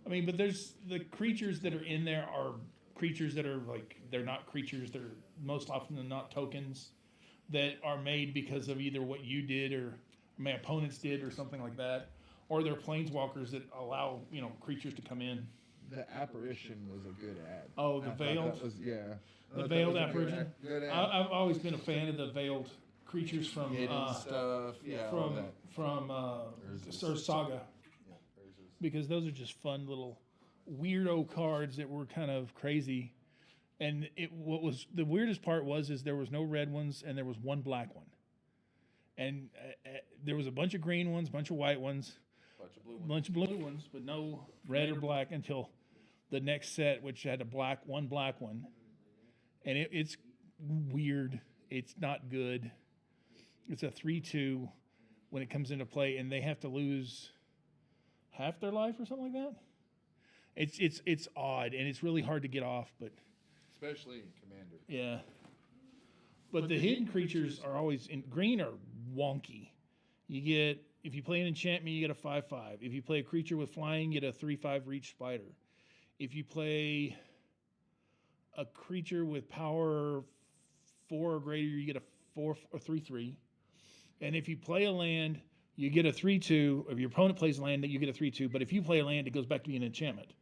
I mean, but there's the creatures that are in there are creatures that are like, they're not creatures, they're most often than not tokens that are made because of either what you did or my opponents did or something like that, or they're planeswalkers that allow, creatures to come in. The apparition was a good ad. Oh, the veiled, the veiled apparition. Good ad. I've always been a fan of the veiled creatures from stuff. Yeah, all from that. from Sir Saga, because those are just fun little weirdo cards that were kind of crazy. And what was the weirdest part is there was no red ones and there was one black one, and there was a bunch of green ones, bunch of white ones, bunch of blue ones, but no red or black until the next set, which had one black one, and it's weird. It's not good. It's a 3/2 when it comes into play, and they have to lose half their life or something like that. It's odd, and it's really hard to get off, but Especially in Commander. yeah. But the hidden creatures are always in green are wonky. If you play an enchantment, you get a 5/5. If you play a creature with flying, you get a 3/5 reach spider. If you play a creature with power 4 or greater, you get a 4 or 3/3. And if you play a land, you get a 3/2. If your opponent plays a land, you get a 3/2. But if you play a land, it goes back to being an enchantment,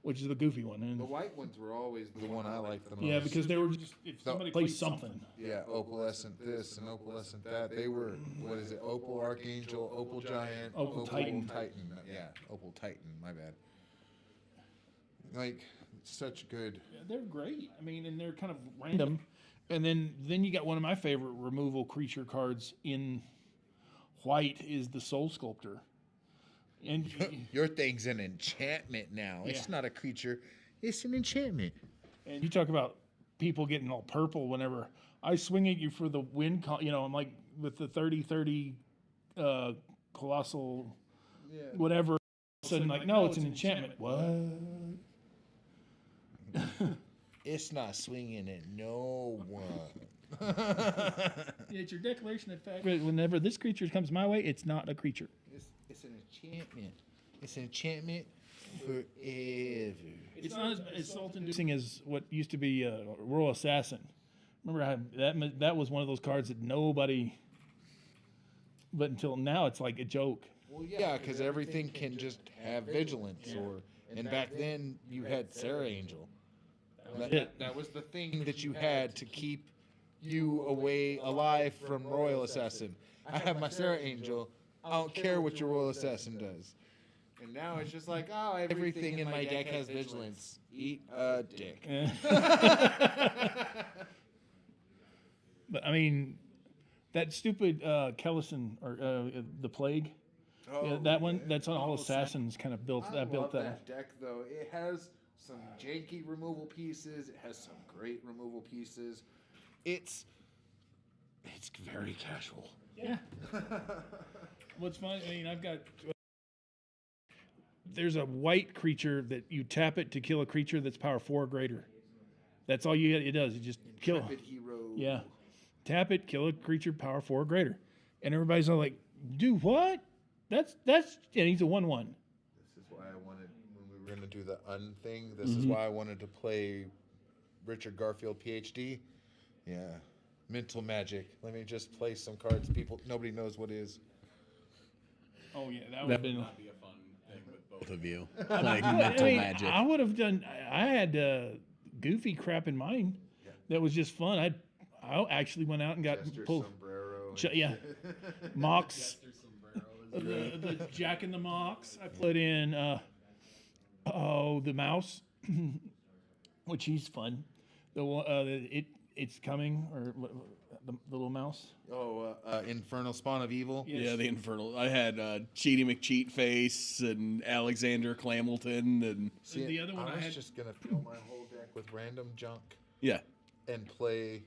which is the goofy one. And The white ones were always the one I liked the most. yeah, because they were just, if somebody plays something. Yeah, opalescent this and opalescent that. They were, what is it, opal archangel, opal giant, Opal Titan. Yeah, opal titan, my bad. Like, such good. Yeah, they're great. I mean, and they're kind of random. And then you got one of my favorite removal creature cards in white is the Soul Sculptor. And Your thing's an enchantment now. It's Yeah. not a creature. It's an enchantment. And you talk about people getting all purple whenever I swing at you for the win. I'm like with the 30-30 colossal, whatever. All of a sudden, like, no, it's an enchantment. What? It's not swinging at no one. It's your declaration of fact. Whenever this creature comes my way, it's not a creature. It's an enchantment. It's an enchantment forever. It's not as assault-inducing as what used to be Royal Assassin. Remember how that was one of those cards that nobody. But until now, it's like a joke. Well, yeah, because everything can just have vigilance, and back then you had Sarah Angel. That was the thing that you had to keep you alive from Royal Assassin. I have my Sarah Angel. I don't care what your Royal Assassin does. And now it's just like, oh, everything in my deck has vigilance. Eat a dick. But I mean, that stupid Kellison or the Plague. That one. That's on all assassins. Kind of built I love that. deck though. It has some janky removal pieces. It has some great removal pieces. It's very casual. Yeah. What's fun? I mean, I've got. There's a white creature that you tap it to kill a creature that's power 4 or greater. That's all it does. It just kill. Intrepid hero. Yeah. Tap it, kill a creature power 4 or greater, and everybody's all like, "Do what? That's." And he's a 1/1. This is why I wanted when we were gonna do the thing. This is why I wanted to play Richard Garfield, PhD. Yeah, mental magic. Let me just play some cards. Nobody knows what is. Oh yeah, that would have been. be a fun thing with both of you. Like I mental mean, magic. I would have done. I had goofy crap in mind. That was just fun. I actually went out and got pulled. Sombrero. Yeah, mocks. The Jack and the Mocks. I put in the mouse, which he's fun. It's coming or the little mouse. Infernal Spawn of Evil. Yes. Yeah, the Infernal. I had Cheaty McCheatface and Alexander Clamilton and The other one I I was had. just gonna fill my whole deck with random junk yeah. and play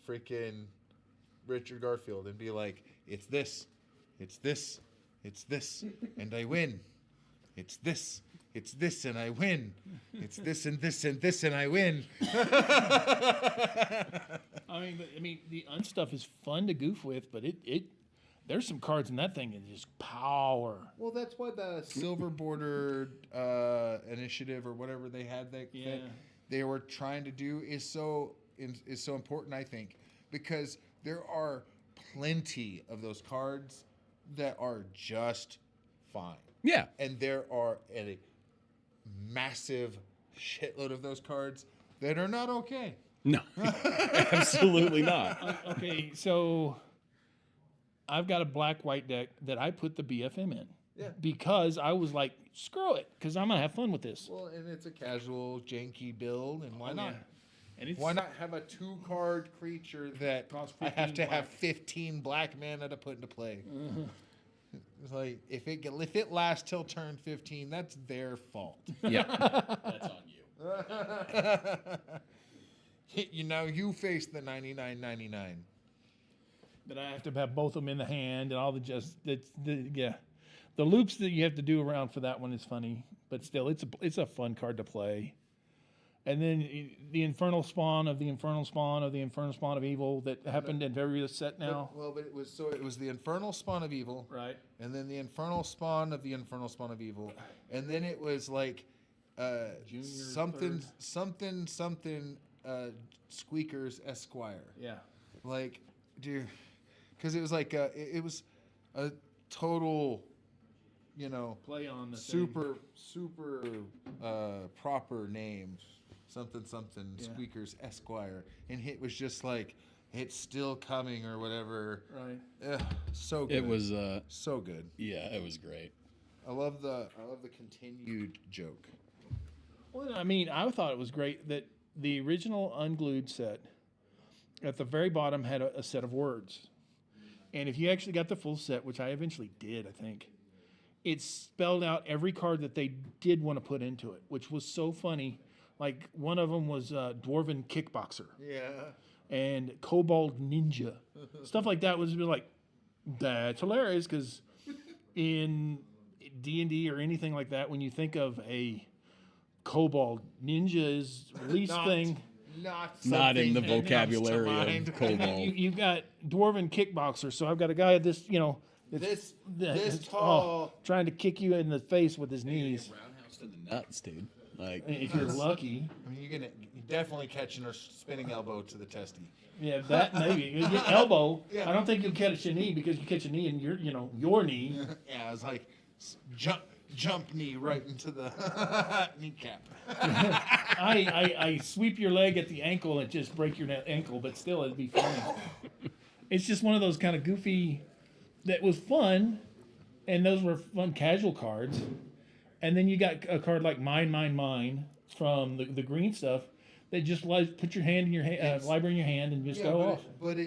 freaking Richard Garfield and be like, it's this, and I win. It's this, and I win. It's this and this and this, and I win. I mean, the unstuff is fun to goof with, but there's some cards in that thing that just power. Well, that's why the silver bordered initiative or whatever they had that they were trying to do is so important, I think, because there are plenty of those cards that are just fine. Yeah. And there are a massive shitload of those cards that are not okay. No. Absolutely not. Okay, so I've got a black-white deck that I put the BFM in. Yeah. Because I was like, screw it, because I'm going to have fun with this. Well, and it's a casual, janky build, and why not? And it's, Why not have a 2-card creature that Costs I have 15 to have black. 15 black mana to put into play? It's like if it lasts till turn 15, that's their fault. Yeah. That's on you. You face the 99.99. But I have to have both of them in the hand and all the the loops that you have to do around for that one is funny, but still, it's a fun card to play. And then the Infernal Spawn of the Infernal Spawn of the Infernal Spawn of Evil that happened in every set now. But it was the Infernal Spawn of Evil, Right. and then the Infernal Spawn of the Infernal Spawn of Evil, and then it was like something Squeakers Esquire. Yeah. Like, dude, because it was like it was a total, Play on the super proper name, something Yeah. Squeakers Esquire, and it was just like it's still coming or whatever. Right. Ugh, so good. It was so good. yeah, it was great. I love the continued joke. Well, I mean, I thought it was great that the original Unglued set at the very bottom had a set of words. And if you actually got the full set, which I eventually did, I think, it spelled out every card that they did want to put into it, which was so funny. Like one of them was Dwarven Kickboxer Yeah. and Kobold Ninja. Stuff like that was like, that's hilarious because in D&D or anything like that, when you think of a Kobold, Ninja is least thing. Not in the something that comes to vocabulary mind. of Kobold. You've got Dwarven Kickboxer, so I've got a guy this, This that's, tall. trying to kick you in the face with his knees. Roundhouse to the nuts, dude. Like, If you're lucky. I mean, you're definitely catching a spinning elbow to the testy. Yeah, that maybe. You get elbow. Yeah. I don't think you'll catch a knee because you catch a knee in your knee. Yeah, it's like jump knee right into the kneecap. I sweep your leg at the ankle and just break your ankle, but still it'd be funny. It's just one of those kind of goofy that was fun, and those were fun casual cards. And then you got a card like Mine from the green stuff that just put your hand in your library in your hand and just go off. But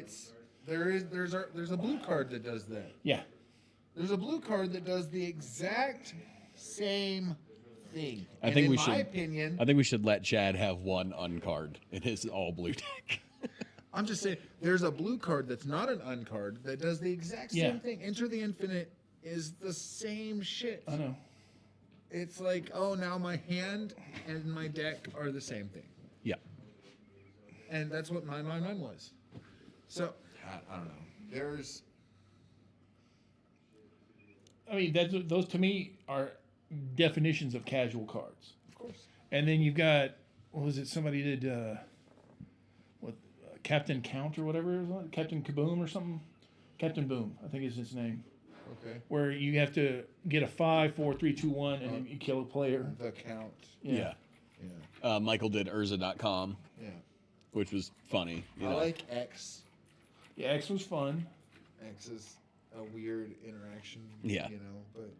there's a blue card that does that. Yeah. There's a blue card that does the exact same thing. I think in we my should. opinion, I think we should let Chad have one uncard in his all blue deck. I'm just saying, there's a blue card that's not an uncard that does the exact Yeah. same thing. Enter the Infinite is the same shit. I know. It's like, oh, now my hand and my deck are the same thing. Yeah. And that's what mine was. So, I don't know. I mean, those to me are definitions of casual cards. Of course. And then you've got, what was it? Somebody did Captain Count or whatever it was, Captain Kaboom or something. Captain Boom, I think is his name. Okay. Where you have to get a 5, 4, 3, 2, 1, and then you kill a player. The count. Yeah. Yeah. Michael did Urza.com, Yeah. which was funny. You I know. like X. Yeah, X was fun. X is a weird interaction. Yeah. You know, but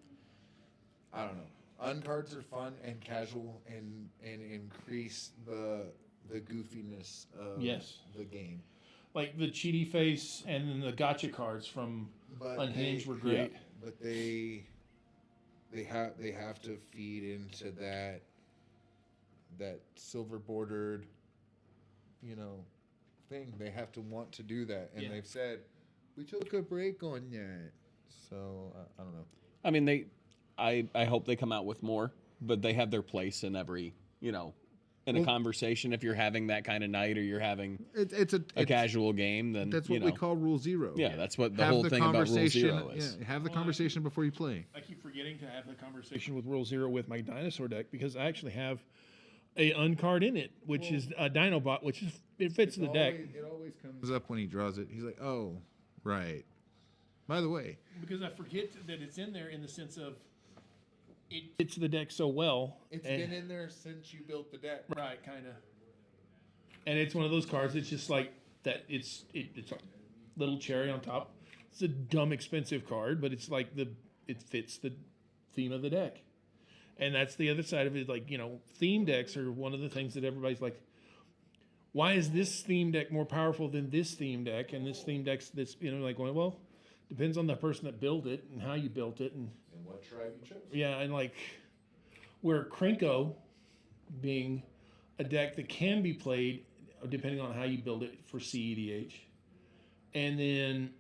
I don't know. Uncards are fun and casual and increase the goofiness of Yes. the game. Like the Cheaty Face and then the Gotcha cards from But Unhinged were great. But they have to feed into that silver bordered, thing. They have to want to do that, and Yeah. they've said we took a break on that. So I don't know. I mean, I hope they come out with more, but they have their place in every, in a conversation. If you're having that kind of night or you're having It's a casual game, then That's what we call Rule Zero. Yeah, that's what the whole thing about Rule Zero is. Yeah, have the conversation before you play. I keep forgetting to have the conversation with Rule Zero with my dinosaur deck because I actually have a uncard in it, which is a Dinobot, which is it fits the deck. It always comes up when he draws it. He's like, oh, right. By the way, Because I forget that it's in there in the sense of it fits the deck so well. it's and- been in there since you built the deck. Right, kind of. And it's one of those cards. It's just like that. It's a little cherry on top. It's a dumb expensive card, but it's like it fits the theme of the deck. And that's the other side of it. Like theme decks are one of the things that everybody's like, why is this theme deck more powerful than this theme deck? And this theme deck's this like going, well, depends on the person that built it and how you built it and what tribe you chose? yeah, and like where Krenko being a deck that can be played depending on how you build it for CEDH. And then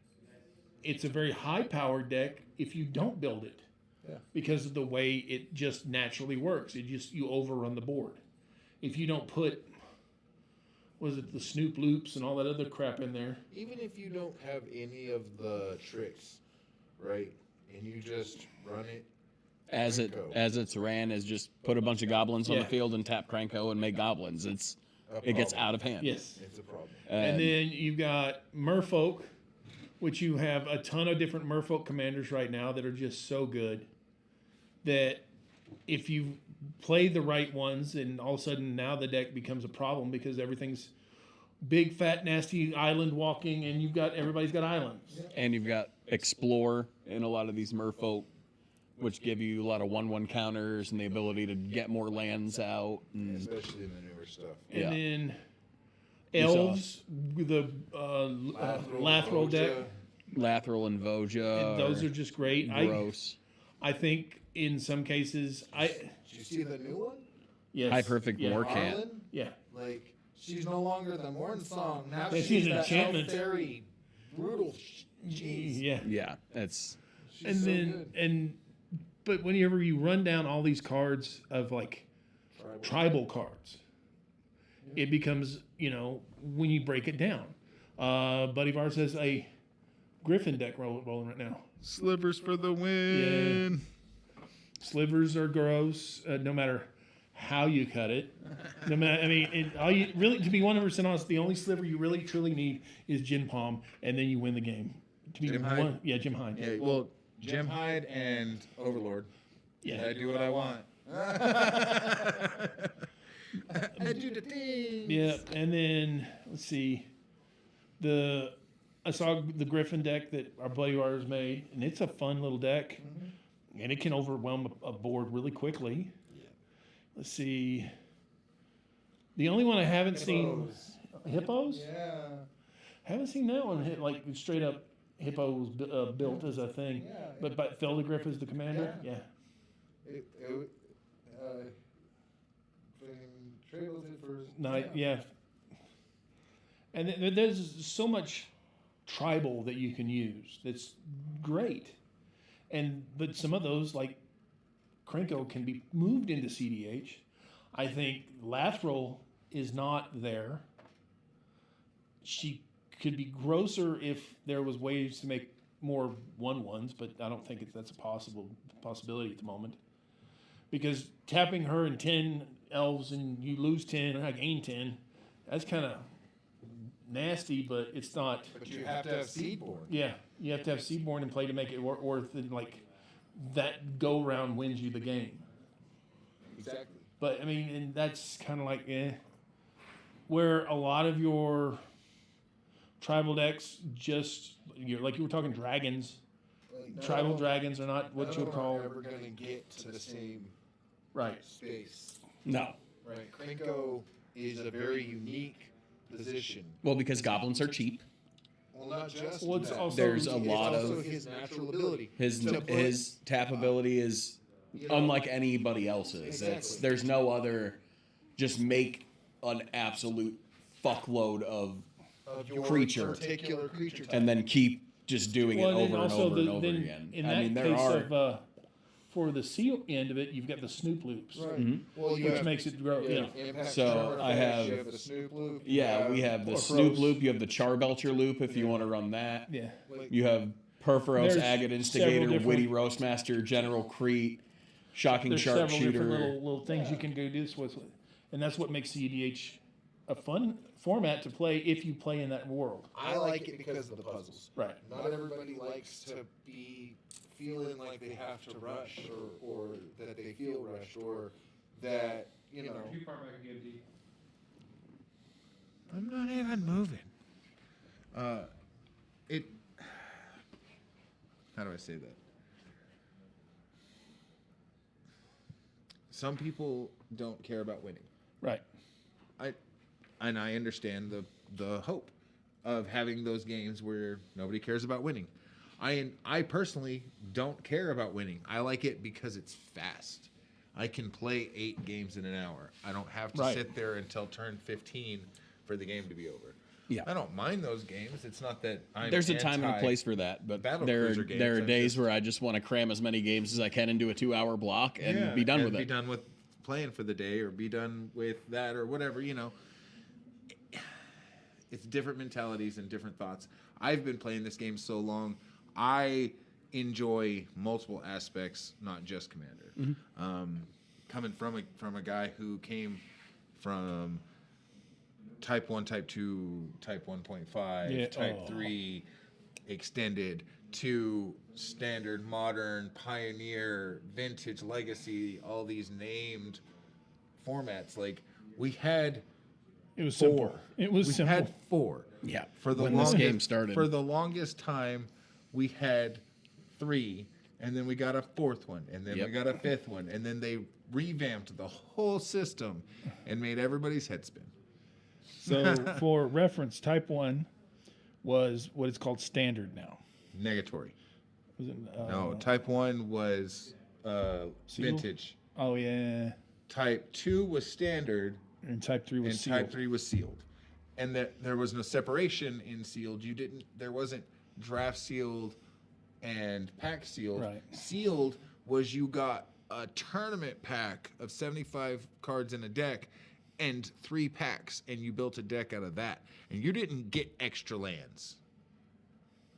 it's a very high powered deck if you don't build it. Yeah. Because of the way it just naturally works. You overrun the board. If you don't put the Snoop Loops and all that other crap in there. Even if you don't have any of the tricks, right? And you just run it. As it's ran as just put a bunch of goblins on Yeah. the field and tap Cranko and make goblins. It gets out of hand. Yes. It's a problem. And then you've got Merfolk, which you have a ton of different Merfolk commanders right now that are just so good that if you play the right ones, and all of a sudden now the deck becomes a problem because everything's big, fat, nasty island walking, and everybody's got islands. And you've got Explore in a lot of these Merfolk, which give you a lot of 1/1 counters and the ability to get more lands out. And, Especially in the newer stuff. And Yeah. then You saw- Elves with the Lathril deck. Lathril and Voja. Those are just great. gross. I think in some cases, Did you see the new one? yes, High Perfect yeah, War Cat. Marlin? Yeah, Like, she's no longer the Morn Song. Now Yeah, she's she's an that enchantment. fairy, brutal. Jeez. yeah. Yeah, it's She's And so then good. but whenever you run down all these cards of like tribal cards, it becomes, when you break it down. Buddy of ours has a Griffin deck rolling right now. Slivers for the win. Slivers are gross, no matter how you cut it. No matter, all you really, to be 100% honest, the only sliver you really truly need is Gin Palm, and then you win the game. To be Jim Hyde? Yeah, Jim Hyde. Yeah, well, Jim Hyde and Overlord. Yeah. I do what I want. I do the thing. Yeah, and then let's see, I saw the Griffin deck that our buddy of ours made, and it's a fun little deck, and it can overwhelm a board really quickly. Let's see. The only one I haven't seen, hippos. Yeah. Haven't seen that one hit like straight up hippos built as a thing, Yeah. but Feldegriff is the commander. Yeah. Trey was it for Night, yeah. And there's so much tribal that you can use. That's great. But some of those, like Krenko, can be moved into CDH. I think Lathril is not there. She could be grosser if there was ways to make more 1/1s, but I don't think that's a possibility at the moment. Because tapping her in 10 elves and you lose 10 and I gain 10, that's kind of nasty, but it's not. But you have to have Seedborn. Yeah, you have to have Seaborn in play to make it worth it. Like that go round wins you the game. Exactly. But and that's kind of like where a lot of your tribal decks like you were talking dragons. Tribal dragons are not what you would call ever going to get to the same right. space. no. Right. Krenko is a very unique position. Well, because goblins are cheap. Well, not just Well, it's that. also- There's a It's lot also of his natural ability. his to put- his tap ability is unlike anybody else's. Exactly. There's no other. Just make an absolute fuckload of of your creature. particular creature type. and then keep just doing Well, it and then over and also over and over again. in I that mean, there case are of for the seal end of it, you've got the Snoop loops, Right. Well, you which have, makes it grow. you Yeah. have Impact So, Charter I Effects, have- you have the Snoop loop. yeah. We have the Or Snoop Froze. loop. You have the Charbelcher loop if you want to run that. Yeah. You have Perforos, There's Agate several Instigator, different- Witty Roastmaster, General Crete, Shocking There's several different Sharpshooter. little things you can do this with, and that's what makes CEDH a fun format to play if you play in that world. I like it because of the puzzles. Right. Not everybody likes to be feeling like they have to rush or that they feel rushed or that, you know. Too far back again, D. I'm not even moving. How do I say that? Some people don't care about winning. Right. I understand the hope of having those games where nobody cares about winning. I personally don't care about winning. I like it because it's fast. I can play 8 games in an hour. I don't have to Right. sit there until turn 15 for the game to be over. Yeah. I don't mind those games. It's not that I'm There's a time and a anti- place for that, but Battle there Cruiser games, there are I'm days just- where I just want to cram as many games as I can into a 2-hour block and Yeah, be done with Be it. done with playing for the day, or be done with that, or whatever. You know, it's different mentalities and different thoughts. I've been playing this game so long. I enjoy multiple aspects, not just Commander. Coming from a guy who came from Type 1, Type 2, Type 1.5, Yeah, Type oh. 3, Extended, to Standard, Modern, Pioneer, Vintage, Legacy, all these named formats. Like, we had It was 4. simple. It was we simple. had 4. Yeah. For the when longest, this game started. For the longest time, we had 3, and then we got a 4th one, and then Yep. we got a 5th one, and then they revamped the whole system and made everybody's head spin. So for reference, Type 1 was what is called standard now. Negatory. Was it? No, Type 1 was vintage. Oh yeah. Type 2 was standard, And Type 3 was and sealed. Type 3 was sealed. And that there was no separation in sealed. There wasn't draft sealed and pack sealed. Right. Sealed was you got a tournament pack of 75 cards in a deck and 3 packs, and you built a deck out of that. And you didn't get extra lands.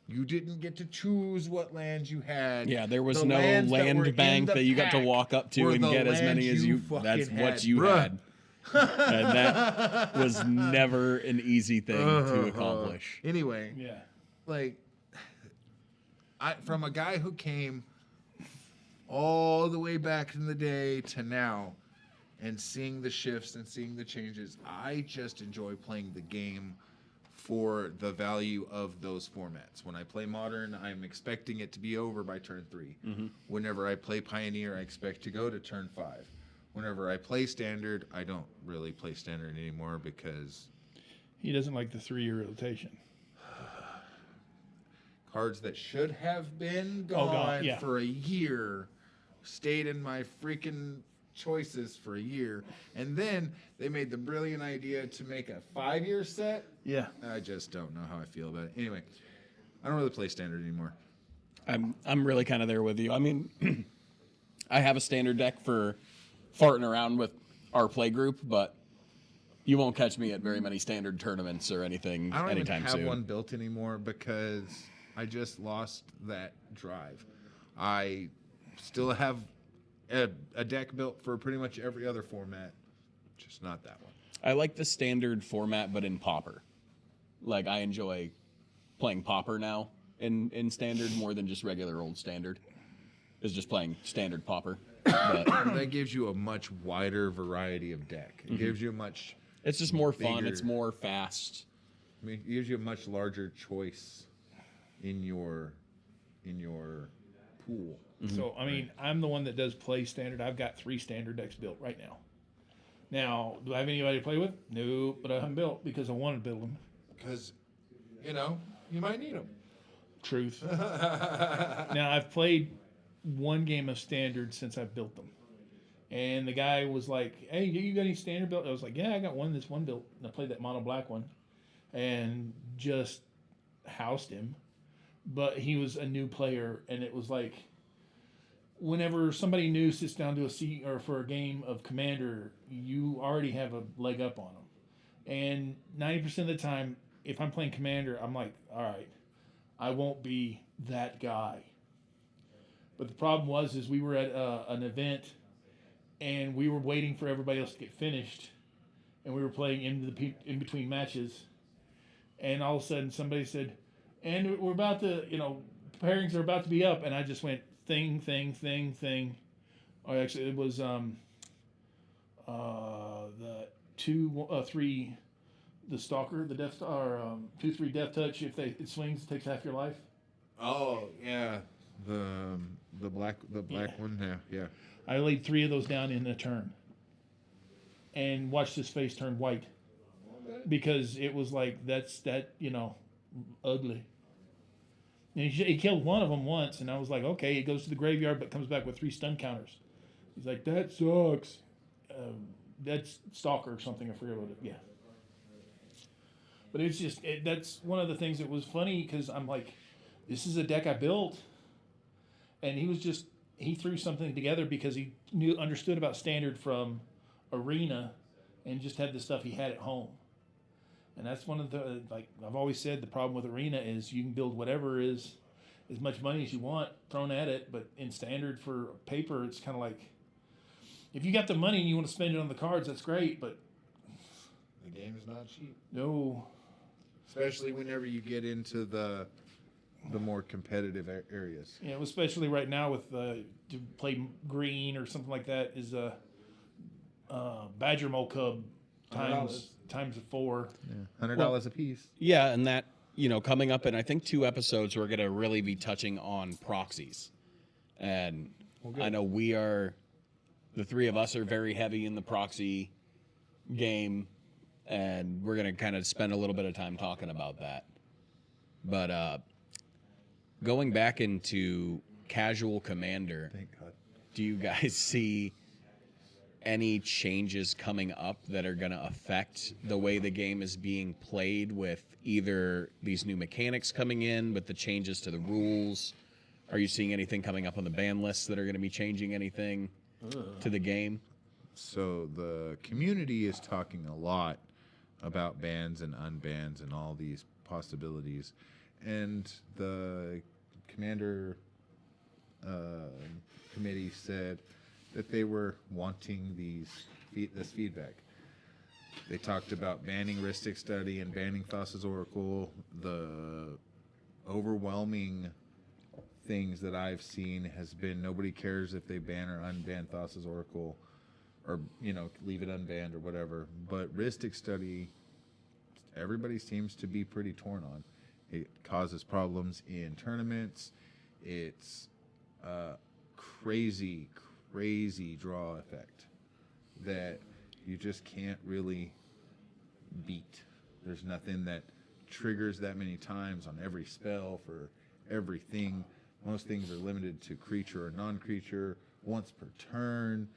You didn't get to choose what lands you had. Yeah, there was The no lands that were land in bank the that you got to pack walk up to were and the get as many lands as you. fucking That's what had, you bruh. had. And that was never an easy thing to accomplish. Anyway, Yeah. like, from a guy who came all the way back in the day to now and seeing the shifts and seeing the changes, I just enjoy playing the game for the value of those formats. When I play Modern, I'm expecting it to be over by turn 3. Whenever I play Pioneer, I expect to go to turn 5. Whenever I play Standard, I don't really play Standard anymore because He doesn't like the 3-year rotation. cards that should have been gone, gone yeah. for a year stayed in my freaking choices for a year. And then they made the brilliant idea to make a 5-year set. Yeah. I just don't know how I feel about it. Anyway, I don't really play Standard anymore. I'm really kind of there with you. I mean, I have a standard deck for farting around with our play group, but you won't catch me at very many standard tournaments or anything I don't even anytime have soon. one built anymore because I just lost that drive. I still have a deck built for pretty much every other format, just not that one. I like the standard format, but in Pauper. Like, I enjoy playing Pauper now in standard more than just regular old standard. Is just playing standard Pauper. But That gives you a much wider variety of deck. It gives you a much, it's just more fun. Bigger. It's more fast. I mean, it gives you a much larger choice in your pool. So, I mean, I'm the one that does play Standard. I've got 3 Standard decks built right now. Now, do I have anybody to play with? No, but I haven't built because I wanted to build them. Because, you might need them. Truth. Now, I've played 1 game of Standard since I've built them. And the guy was like, hey, you got any Standard built? I was like, yeah, I got this one built. And I played that mono black one and just housed him. But he was a new player, and it was like, whenever somebody new sits down to a seat or for a game of Commander, you already have a leg up on them. And 90% of the time, if I'm playing Commander, I'm like, all right, I won't be that guy. But the problem is we were at an event, and we were waiting for everybody else to get finished, and we were playing in between matches, and all of a sudden somebody said, and we're about to, pairings are about to be up, and I just went thing. Or actually, it was the 2-3, the Stalker, the Death or 2-3 Death Touch. If it swings, it takes half your life. Oh yeah, the black one. Yeah. I laid 3 of those down in a turn, and watched his face turn white, because it was like ugly. And he killed one of them once, and I was like, okay, it goes to the graveyard, but comes back with 3 stun counters. He's like, that sucks. That's Stalker or something. I forget what it. Yeah. But it's just that's one of the things that was funny, because I'm like, this is a deck I built, and he threw something together because he understood about Standard from Arena, and just had the stuff he had at home. And that's one of the, like I've always said, the problem with Arena is you can build whatever is as much money as you want thrown at it, but in Standard for paper, it's kind of like, if you got the money and you want to spend it on the cards, that's great, but The game is not cheap, no. especially whenever you get into the more competitive areas. You know, especially right now with to play green or something like that is Badger Mole Cub times 4. $100 a piece. Yeah, and that, coming up in, I think, 2 episodes, we're going to really be touching on proxies. And I know the 3 of us are very heavy in the proxy game, and we're going to kind of spend a little bit of time talking about that. But Going back into casual Commander, Thank God. do you guys see any changes coming up that are going to affect the way the game is being played with either these new mechanics coming in, but the changes to the rules? Are you seeing anything coming up on the ban lists that are going to be changing anything to the game? So the community is talking a lot about bans and unbans and all these possibilities, and the commander committee said that they were wanting this feedback. They talked about banning Ristic Study and banning Thassa's Oracle. The overwhelming things that I've seen has been nobody cares if they ban or unban Thassa's Oracle, or leave it unbanned or whatever. But Ristic Study, everybody seems to be pretty torn on. It causes problems in tournaments. It's crazy draw effect that you just can't really beat. There's nothing that triggers that many times on every spell for everything. Most things are limited to creature or non-creature, once per turn.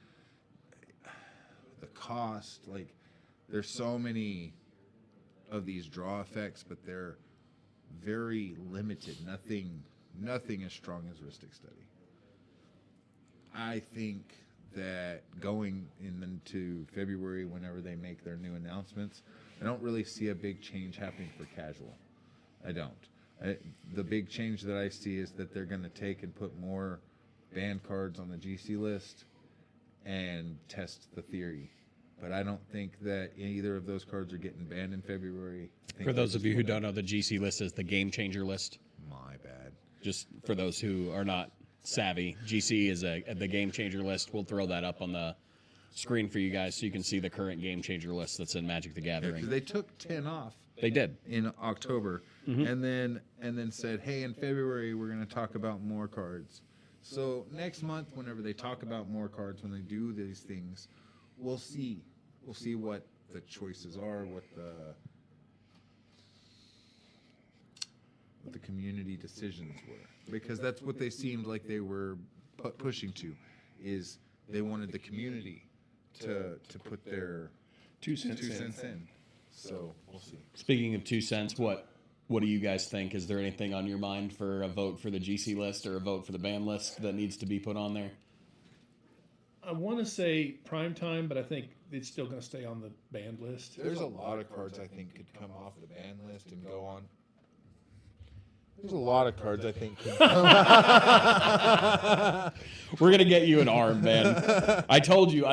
The cost, there's so many of these draw effects, but they're very limited. Nothing as strong as Ristic Study. I think that going into February, whenever they make their new announcements, I don't really see a big change happening for casual. I don't. The big change that I see is that they're going to take and put more banned cards on the GC list and test the theory. But I don't think that either of those cards are getting banned in February. For those of you who don't know, the GC list is the game changer list. My bad. Just for those who are not savvy, GC is the game changer list. We'll throw that up on the screen for you guys so you can see the current game changer list that's in Magic the Gathering. Because they took 10 off. They did in October, and then said, hey, in February we're going to talk about more cards. So next month, whenever they talk about more cards, when they do these things, we'll see what the choices are, what the community decisions were, because that's what they seemed like they were pushing to, is they wanted the community to put their 2 cents in. So we'll see. Speaking of 2 cents, what do you guys think? Is there anything on your mind for a vote for the GC list or a vote for the ban list that needs to be put on there? I want to say prime time, but I think it's still going to stay on the banned list. There's a lot of cards I think could come off the ban list and go on. There's a lot of cards I think could We're going to get you an arm, man. I told you,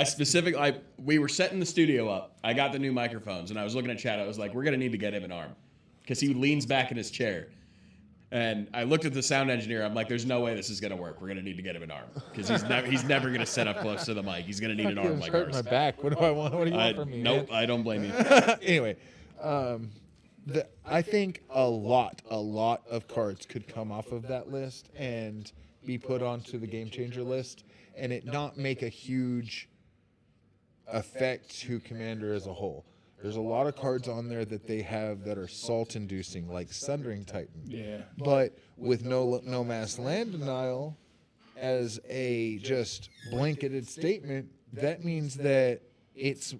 we were setting the studio up. I got the new microphones, and I was looking at Chad. I was like, we're going to need to get him an arm. Because he leans back in his chair. And I looked at the sound engineer. I'm like, there's no way this is going to work. We're going to need to get him an arm. Because he's never going to sit up close to the mic. He's going to need an arm like ours. My back. What do I want? What do you want from me? Nope, man? I don't blame you. Anyway, I think a lot of cards could come off of that list and be put onto the game changer list, and it not make a huge effect to Commander as a whole. There's a lot of cards on there that they have that are salt-inducing, like Sundering Titan. Yeah. But with no mass land denial as a just blanketed statement, that means that it's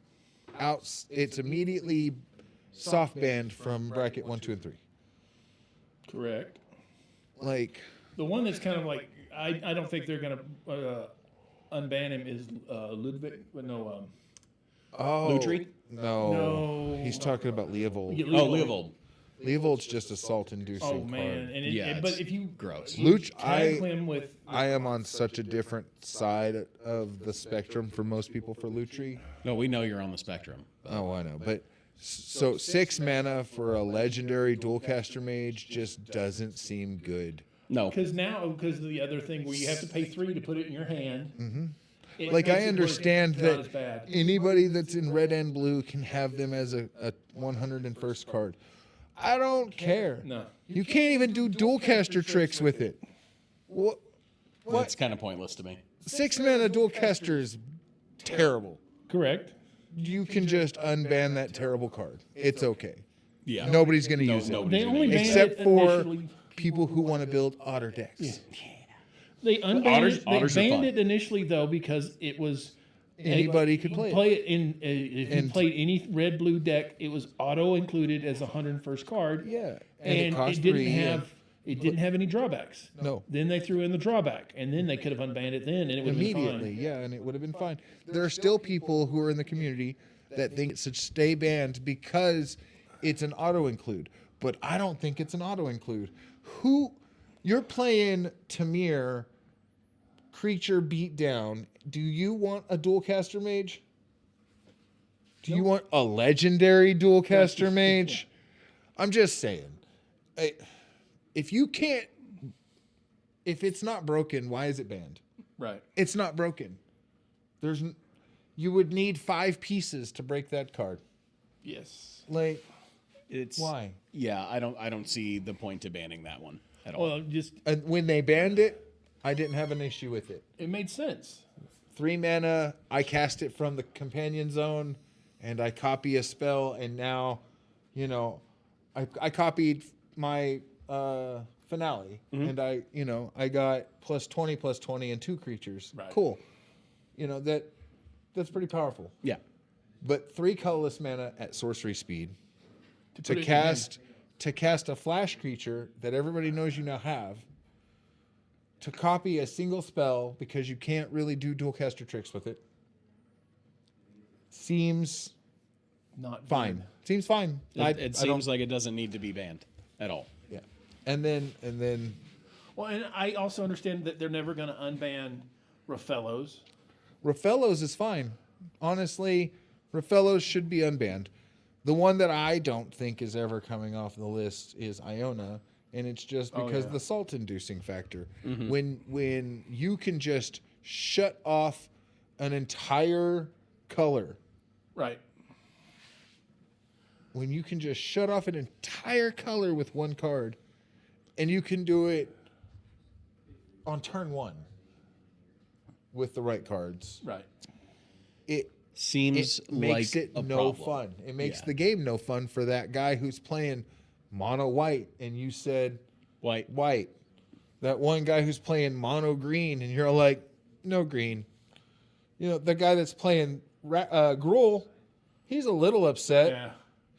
immediately soft banned from bracket 1, 2, and 3. Correct. Like The one that's kind of like, I don't think they're going to unban him is Ludwig, but no. Lutri? No, he's talking about Leovold. Leovold. Leovold's just a salt-inducing Oh card. man, and Yeah, but it's if you gross. Luch, tackle him with, I am on such a different side of the spectrum for most people for Lutri. No, we know you're on the spectrum. Oh, I know, but so 6 mana for a legendary dualcaster mage just doesn't seem good. No. because of the other thing where you have to pay 3 to put it in your hand. Mm-hmm. Like, I understand not as that bad. anybody that's in red and blue can have them as a 101st card. I don't care. No. You can't even do dualcaster tricks with it. What? That's kind of pointless to me. 6 mana dualcaster is terrible. Correct. You can just unban that terrible card. It's okay. Yeah. Nobody's going to use it. nobody's They gonna only use banned Except it for initially. people who want to build otter decks. They unbanned Otters- it. They otters are banned fun. it initially though because it was Anybody could play it. it in if you And- played any red blue deck, it was auto included as a 101st card. Yeah, and it cost didn't 3. have it didn't have any drawbacks. No. Then they threw in the drawback, and then they could have unbanned it then, and it would have been Immediately, fine. yeah, and it would have been fine. There are still people who are in the community that think it should stay banned because it's an auto include, but I don't think it's an auto include. Who you're playing Tamir creature beat down? Do you want a dual caster mage? Do you want a legendary dual caster mage? I'm just saying. If you can't, if it's not broken, why is it banned? Right. It's not broken. You would need 5 pieces to break that card. Yes. Like, It's why? Yeah, I don't see the point to banning that one at all. Well, just And when they banned it, I didn't have an issue with it. it made sense. 3 mana, I cast it from the companion zone, and I copy a spell, and now, I copied my finale, and I got +20/+20 and 2 creatures. Right. Cool. That's pretty powerful. Yeah. But 3 colorless mana at sorcery speed put to it in cast a flash creature that everybody knows you now have, to copy a single spell because you can't really do dual caster tricks with it, seems Not fine. good. Seems fine. It seems like it doesn't need to be banned at all. Yeah. And then Well, and I also understand that they're never going to unban Raffellos. Raffellos is fine. Honestly, Raffellos should be unbanned. The one that I don't think is ever coming off the list is Iona, and it's just because yeah. the salt-inducing factor. When you can just shut off an entire color, Right. when you can just shut off an entire color with one card, and you can do it on turn 1 with the right cards, Right. it Seems makes like it a no problem. fun. It makes Yeah. the game no fun for that guy who's playing mono white, and you said white. That one guy who's playing mono green, and you're like, no green. The guy that's playing Gruul, he's a little upset. Yeah.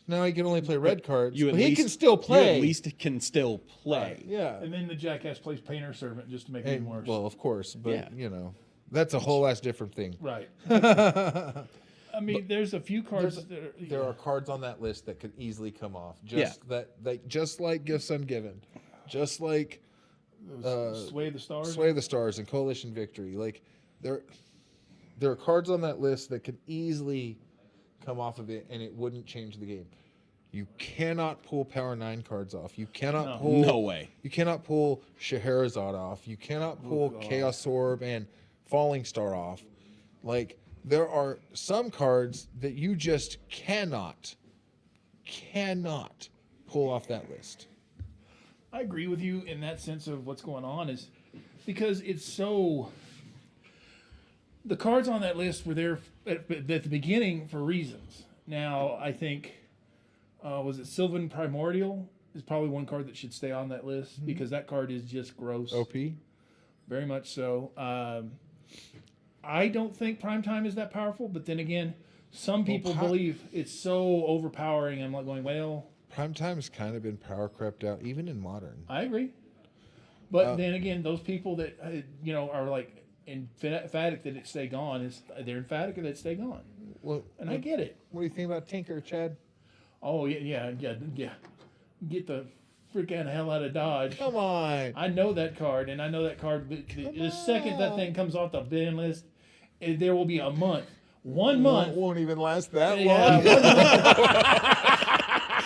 Now he can only play red cards, You at but he least can still play. You at least can still play. Yeah. And then the jackass plays Painter Servant just to make it even worse. Well, of course, but Yeah. that's a whole ass different thing. Right. I mean, there's a few cards that are, There are cards on that list that could easily come off. Just like Gifts Ungiven, just like Sway the Stars. Sway of the Stars and Coalition Victory. Like there are cards on that list that could easily come off of it, and it wouldn't change the game. You cannot pull Power 9 cards off. You cannot pull. No way. You cannot pull Scheherazade off. You cannot pull Chaos Orb and Falling Star off. Like, there are some cards that you just cannot pull off that list. I agree with you in that sense of what's going on is because it's so. The cards on that list were there at the beginning for reasons. Now, I think, was it Sylvan Primordial is probably one card that should stay on that list because that card is just gross. OP? Very much so. I don't think Primetime is that powerful, but then again, some people believe it's so overpowering. I'm like going, well, Primetime has kind of been power crept out, even in Modern. I agree. But then again, those people that are like emphatic that it stay gone they're emphatic that it stay gone, Well, and I get it. what do you think about Tinker, Chad? Oh yeah. Get the freaking hell out of Dodge. Come on. I know that card, and I know that card. The second that thing comes off the ban list, there will be a month. 1 month. Won't even last that Yeah,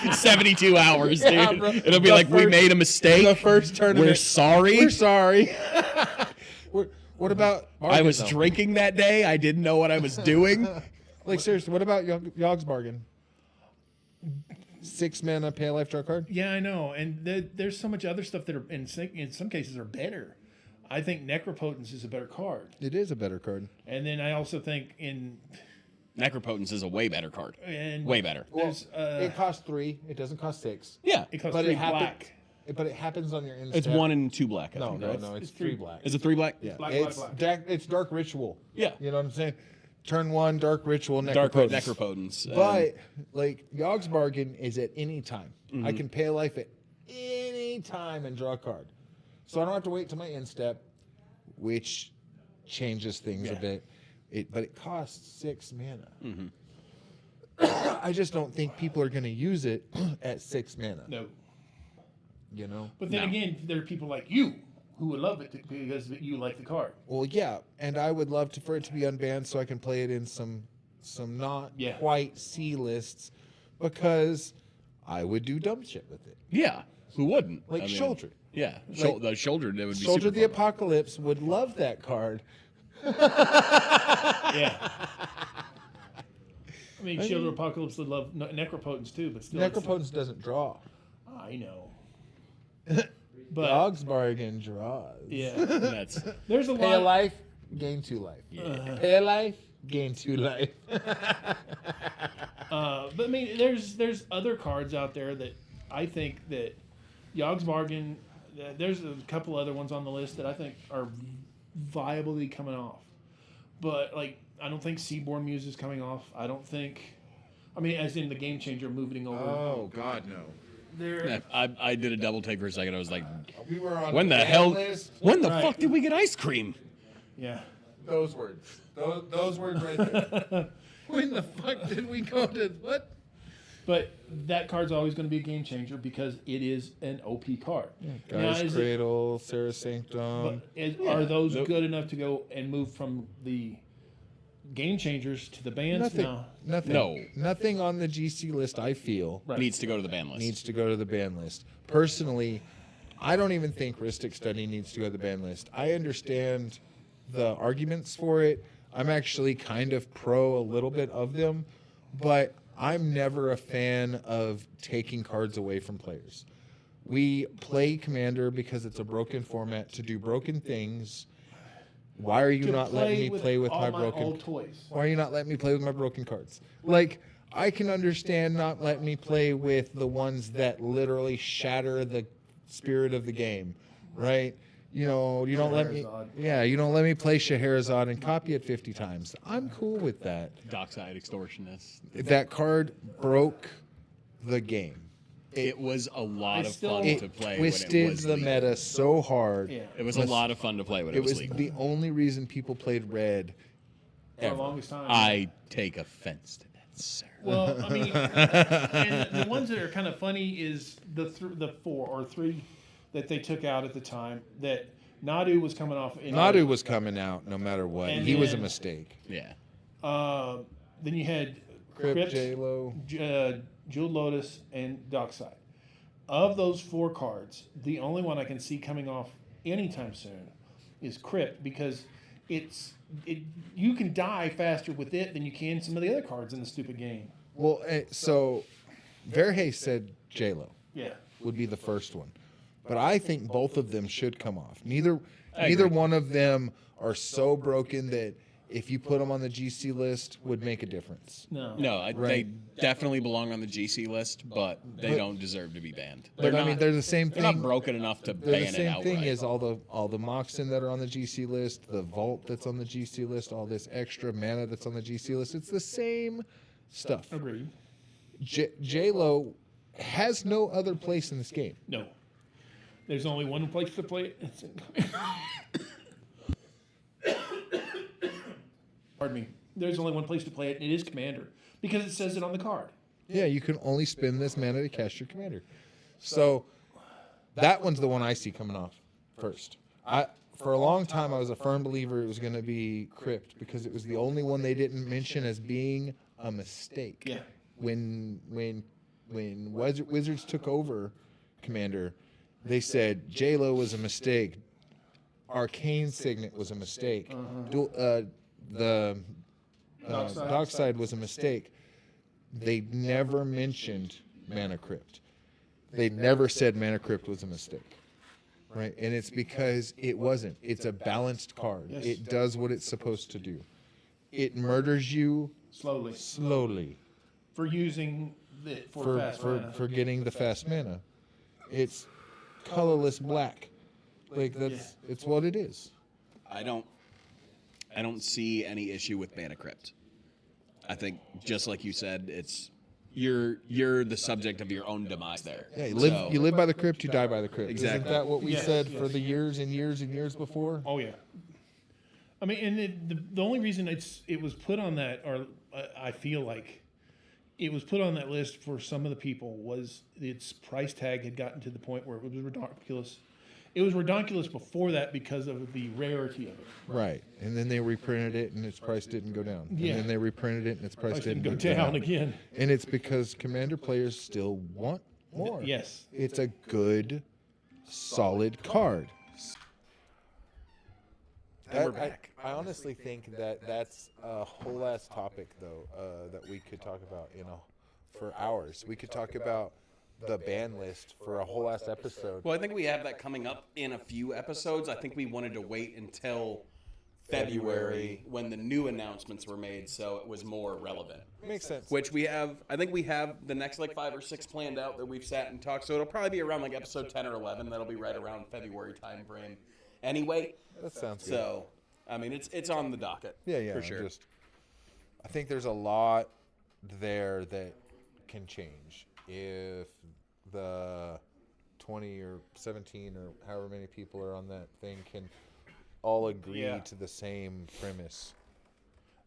long. 72 hours, dude. Yeah, bro. It'll be The like we first- made a mistake. The first tournament. We're sorry. We're sorry. What about I was Bargain, though? drinking that day. I didn't know what I was doing. Like, seriously, what about Yogg's Bargain? 6 mana, pay a life draw card? Yeah, I know, and there's so much other stuff that are in some cases are better. I think Necropotence is a better card, It is a better card. and then I also think in Necropotence is a way better card. and Way better. There's It costs 3. It doesn't cost 6. Yeah. it costs but 3 it happened- black. but it happens on your end It's step. 1 and 2 black. I No, think, no, right? no. It's It's 3 three. black. Is it 3 black? Yeah, Black, it's black, black. it's Dark Ritual. Yeah. You know what I'm saying? Turn 1, Dark Ritual, Dark Necropotence. Necropotence. But like Yogg's Bargain is at any time. I can pay a life at any time and draw a card, so I don't have to wait till my end step, which changes things a bit. But it costs 6 mana. I just don't think people are going to use it at 6 mana. No. You know. But then No. again, there are people like you who would love it because you like the card. Well, yeah, and I would love for it to be unbanned so I can play it in some not Yeah. quite C lists, because I would do dumb shit with it. Yeah. Who wouldn't? Like Shoulder. Yeah. Like- The shoulder, that would be Soldier super of the fun. Apocalypse would love that card. Yeah. I mean, Shield of Apocalypse would love Necropotence too, but still. Necropotence doesn't draw. I know. But Dog's Bargain draws. yeah, That's there's a Pay a lot. life, gain 2 life. Pay a life, gain 2 life. But I mean, there's other cards out there that I think that Yogg's Bargain. There's a couple other ones on the list that I think are viably coming off. But like, I don't think Seaborn Muse is coming off. I don't think. I mean, as in the Game Changer moving over. Oh God, no. There. I did a double take for a second. I was like, We were on when the ban hell? list. When the Right. fuck did we get ice cream? Yeah. Those words. Those words right there. When the fuck did we go to what? But that card's always going to be a game changer because it is an OP card. Now, Guy's is it- Cradle, Sarah Sanctum. are those good enough to go and move from the game changers to the bands? Nothing. No. Nothing. No. Nothing on the GC list, I feel, Right. Needs to go to the ban list. needs to go to the ban list. Personally, I don't even think Ristic Study needs to go to the ban list. I understand the arguments for it. I'm actually kind of pro a little bit of them, but I'm never a fan of taking cards away from players. We play Commander because it's a broken format to do broken things. Why are you To not letting me play with all my my broken old toys. Why are you not letting me play with my broken cards? Like, I can understand not letting me play with the ones that literally shatter the spirit of the game, right? You know, you don't let me. Scheherazade. Yeah, you don't let me play Scheherazade and copy it 50 times. I'm cool with that. Dockside Extortionist. That card broke the game. It was a lot I of still- fun It to play when twisted it was the legal. meta so hard. Yeah. It was a lot of fun to play when it, It was legal. the only reason people played Red. For the Ever. longest time. I take offense to that, sir. Well, I mean, and the ones that are kind of funny is the 4 or 3 that they took out at the time that Nadu was coming off. Nadu was coming out no matter what. And He was a then- mistake. Yeah. Then you had Crypt, J-Lo. Jeweled Lotus, and Dockside. Of those 4 cards, the only one I can see coming off anytime soon is Crypt because you can die faster with it than you can some of the other cards in the stupid game. Well, so Verhey said J-Lo Yeah. would be the first one. But I think both of them should come off. Neither agree. one of them are so broken that if you put them on the GC list would make a difference. No. No, Right. they definitely belong on the GC list, but they But- don't deserve to be banned. But I mean, they're the same They're not thing. broken enough to They're ban the it same outright. thing as all the Moxen that are on the GC list, the Vault that's on the GC list, all this extra mana that's on the GC list. It's the same stuff. Agreed. J-Lo has no other place in this game. No. There's only one place to play it. It's in... Pardon me. There's only one place to play it, and it is Commander because it says it on the card. Yeah, you can only spend this mana to cast your commander. So that one's the one I see coming off first. For a long time, I was a firm believer it was going to be Crypt because it was the only one they didn't mention as being a mistake. Yeah. When Wizards took over Commander, they said J-Lo was a mistake. Arcane Signet was a mistake. The Dockside. Dockside was a mistake. They never mentioned Mana Crypt. They never said Mana Crypt was a mistake. Right? And it's because it wasn't. It's a balanced card. Yes. It does what it's supposed to do. It murders you Slowly. slowly For using it for fast for mana. getting the fast mana. It's colorless black. Like that's it's what it is. I don't see any issue with Mana Crypt. I think just like you said, it's you're the subject of your own demise there. Yeah, So- you live by the crypt, you die by the crypt. Exactly. Isn't that what we Yes, said yes. for the years and years and years before? Oh yeah. I mean, and the only reason it was put on that, or I feel like it was put on that list for some of the people, was its price tag had gotten to the point where it was ridiculous. It was ridiculous before that because of the rarity of it. Right. And then they reprinted it and its price didn't go down. Yeah. And then they reprinted it and its price Price didn't didn't go down again. And it's because Commander players still want more. Yes. It's a good, solid card. And we're back. I honestly think that that's a whole ass topic, though, that we could talk about, for hours. We could talk about the ban list for a whole ass episode. Well, I think we have that coming up in a few episodes. I think we wanted to wait until February when the new announcements were made, so it was more relevant. Makes sense. Which we have, I think we have the next like 5 or 6 planned out that we've sat and talked. So it'll probably be around like episode 10 or 11. That'll be right around February time frame. Anyway, That sounds good. so I mean it's on the docket. Yeah, for sure. I think there's a lot there that can change if the 20 or 17 or however many people are on that thing can all agree Yeah. to the same premise.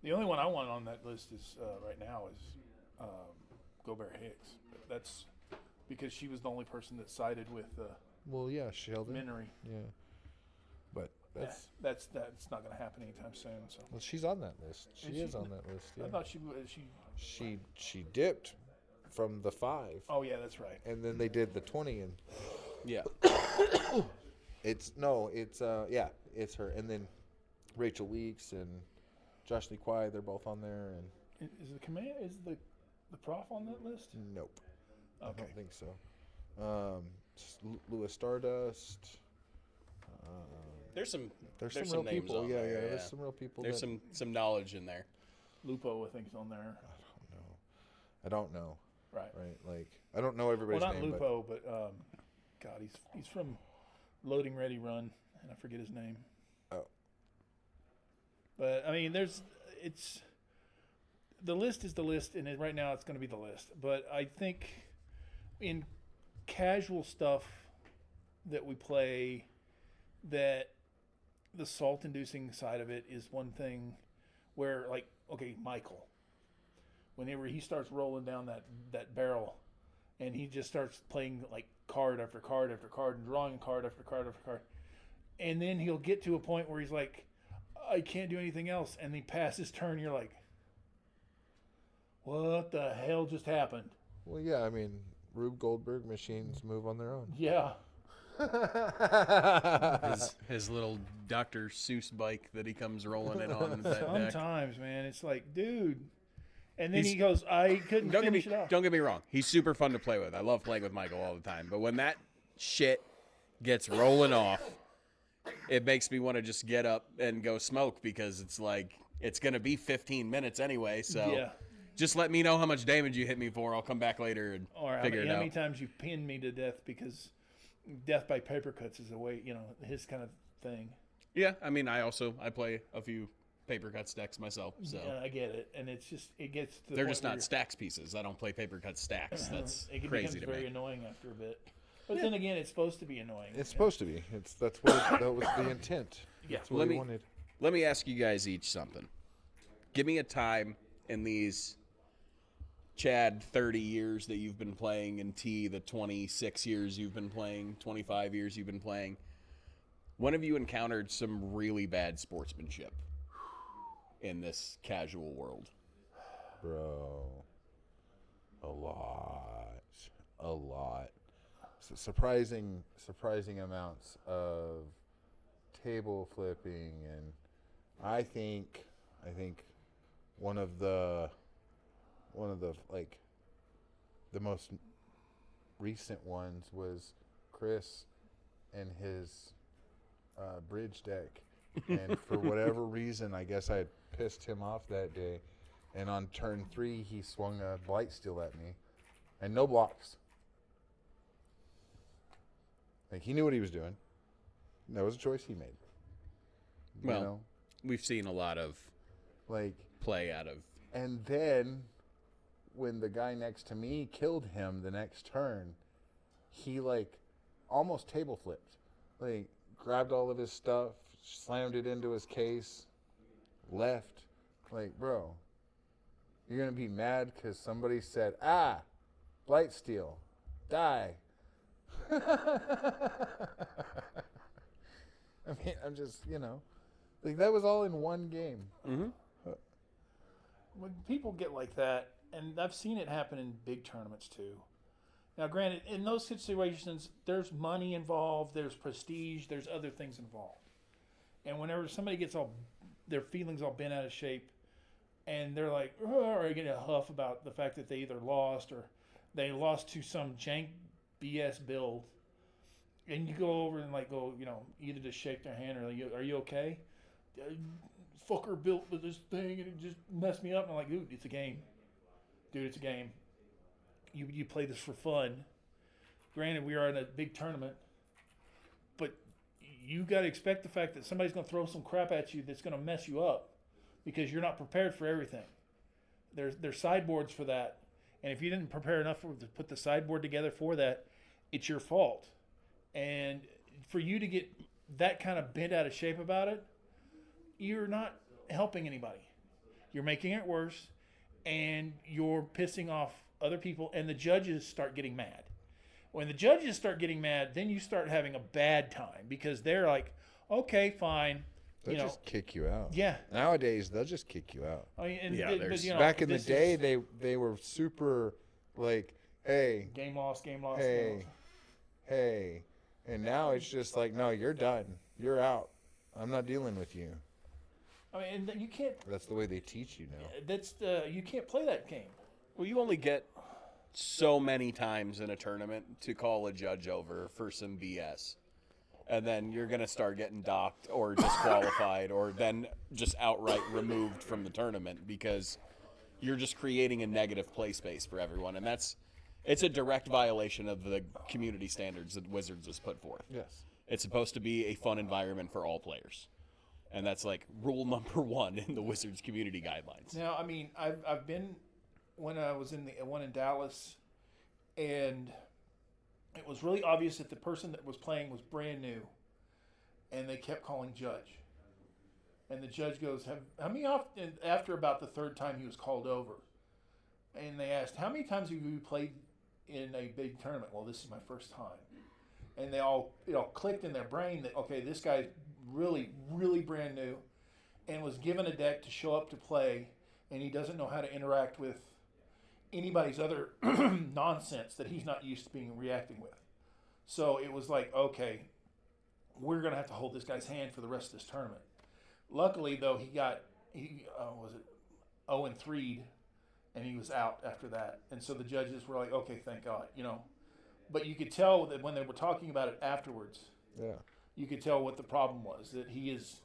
The only one I want on that list is right now is Gobert Hicks. That's because she was the only person that sided with Well, yeah, Sheldon. Minery. Yeah. But That's not going to happen anytime soon. So well, she's on that list. She Is is she? on that list. Yeah. I thought she. She dipped from the 5, Oh yeah, that's right. and then they did the 20, and Yeah. it's her, and then Rachel Weeks and Josh Lee Kwai, they're both on there, and Is the prof on that list? nope, I Okay. don't think so. Louis Stardust. There's some There's There's some some real names people. on Yeah, there, yeah. yeah. There's some real people. there's that, some knowledge in there. Lupo, I think, is on there. I don't know. Right. Right. Like I don't know everybody's Well, not name. Lupo, but God, he's from Loading Ready Run, and I forget his name. Oh. But I mean, the list is the list, and right now it's going to be the list. But I think in casual stuff that we play, that the salt-inducing side of it is one thing where, like, okay, Michael, whenever he starts rolling down that barrel and he just starts playing like card after card after card and drawing card after card after card, and then he'll get to a point where he's like, I can't do anything else, and he passes his turn, you're like, what the hell just happened? Well, yeah. I mean, Rube Goldberg machines move on their own. Yeah. His little Dr. Seuss bike that he comes rolling in on that deck. Sometimes, man, it's like, dude. And then He's- he goes, I couldn't Don't finish it off. get me wrong. He's super fun to play with. I love playing with Michael all the time. But when that shit gets rolling off, it makes me want to just get up and go smoke because it's like it's gonna be 15 minutes anyway. So Yeah. just let me know how much damage you hit me for. I'll come back later and Or figure it how out. many times you pinned me to death because death by paper cuts is a way, his kind of thing. Yeah, I mean, I play a few paper cut stacks myself, so Yeah, I get it, and it's just it gets to the they're point just where not stacks pieces. I don't play paper cut stacks. That's it becomes crazy to very me. annoying after a bit. But then again, it's supposed to be annoying. It's supposed to be. That was the intent. Yeah. That's what Let we me- wanted. Let me ask you guys each something. Give me a time in these Chad 30 years that you've been playing, and T the 26 years you've been playing, 25 years you've been playing. When have you encountered some really bad sportsmanship in this casual world? Bro, a lot. Surprising amounts of table flipping, and I think one of the like the most recent ones was Chris and his bridge deck, and for whatever reason, I guess I had pissed him off that day, and on turn 3 he swung a blight steel at me, and no blocks. Like, he knew what he was doing. That was a choice he made. You Well, know? we've seen a lot of Like, play out of. and then when the guy next to me killed him the next turn, he, like, almost table flipped. Like, grabbed all of his stuff, slammed it into his case, left. Like, bro, you're going to be mad because somebody said, blight steal, die. I mean, I'm just, like, that was all in one game. Mm-hmm. When people get like that, and I've seen it happen in big tournaments too. Now, granted, in those situations, there's money involved, there's prestige, there's other things involved. And whenever somebody gets their feelings all bent out of shape, and they're like, or get a huff about the fact that they either lost or they lost to some jank BS build, and you go over and like go, either to shake their hand or are you okay? Fucker built with this thing and it just messed me up. And I'm like, dude, it's a game. Dude, it's a game. You play this for fun. Granted, we are in a big tournament, but you got to expect the fact that somebody's going to throw some crap at you that's going to mess you up because you're not prepared for everything. There's sideboards for that. And if you didn't prepare enough to put the sideboard together for that, it's your fault. And for you to get that kind of bent out of shape about it, you're not helping anybody. You're making it worse, and you're pissing off other people, and the judges start getting mad. When the judges start getting mad, then you start having a bad time because they're like, okay, fine. They'll just kick you out. Yeah. Nowadays, they'll just kick you out. I mean, Back in the day, they were super like, hey, game lost. Hey. And now it's just like, no, you're done. You're out. I'm not dealing with you. I mean, and you can't. That's the way they teach you now. You can't play that game. Well, you only get so many times in a tournament to call a judge over for some BS. And then you're going to start getting docked or disqualified or then just outright removed from the tournament because you're just creating a negative play space for everyone. And it's a direct violation of the community standards that Wizards has put forth. Yes. It's supposed to be a fun environment for all players. And that's like rule number 1 in the Wizards community guidelines. Now, I mean, I've been when I was in the one in Dallas, and it was really obvious that the person that was playing was brand new, and they kept calling judge. And the judge goes, how many often, after about the third time he was called over, and they asked, how many times have you played in a big tournament? Well, this is my first time. And it all clicked in their brain that, okay, this guy's really, really brand new and was given a deck to show up to play, and he doesn't know how to interact with anybody's other nonsense that he's not used to reacting with. So it was like, okay, we're going to have to hold this guy's hand for the rest of this tournament. Luckily, though, he was it 0-3'd, and he was out after that. And so the judges were like, okay, thank God, But you could tell that when they were talking about it afterwards, you could tell what the problem was, that he is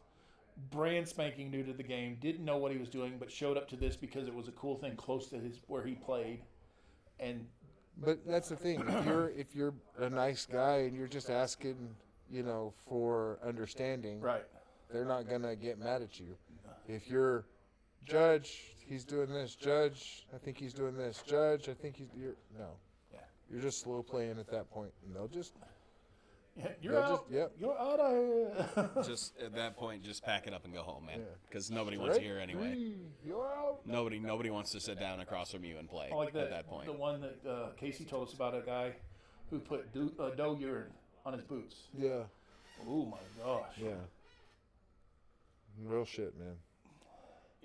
brand spanking new to the game, didn't know what he was doing, but showed up to this because it was a cool thing close to where he played. But that's the thing. If you're a nice guy and you're just asking, for understanding, right, they're not gonna get mad at you. If you're judge, he's doing this. Judge, I think he's doing this. Judge, I think you're just slow playing at that point, and they'll just. Yeah, you're out. You're out of here. Just at that point, just pack it up and go home, man. Yeah. Because nobody wants to hear anyway. You're out. Nobody wants to sit down across from you and play Like at that point. The one that Casey told us about, a guy who put doe urine on his boots. Yeah. Oh my gosh. Yeah. Real shit, man.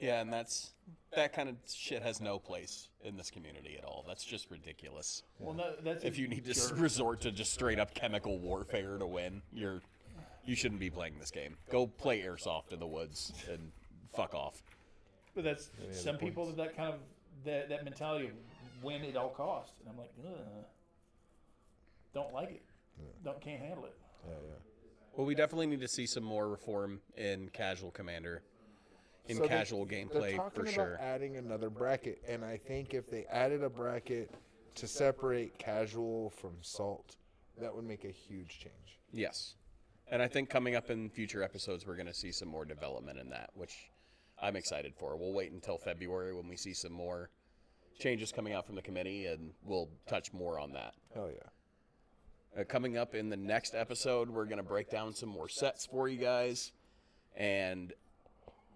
Yeah, and that kind of shit has no place in this community at all. That's just ridiculous. Well, no, that's If you need to resort to just straight up chemical warfare to win, you shouldn't be playing this game. Go play airsoft in the woods and fuck off. But that's some people have that kind of that mentality of win at all costs, and I'm like, don't like it, can't handle it. Yeah. Well, we definitely need to see some more reform in casual Commander. So Casual they're gameplay talking for sure. about adding another bracket, and I think if they added a bracket to separate casual from salt That would make a huge change. Yes. And I think coming up in future episodes, we're going to see some more development in that, which I'm excited for. We'll wait until February when we see some more changes coming out from the committee, and we'll touch more on that. Hell yeah. Coming up in the next episode, we're going to break down some more sets for you guys and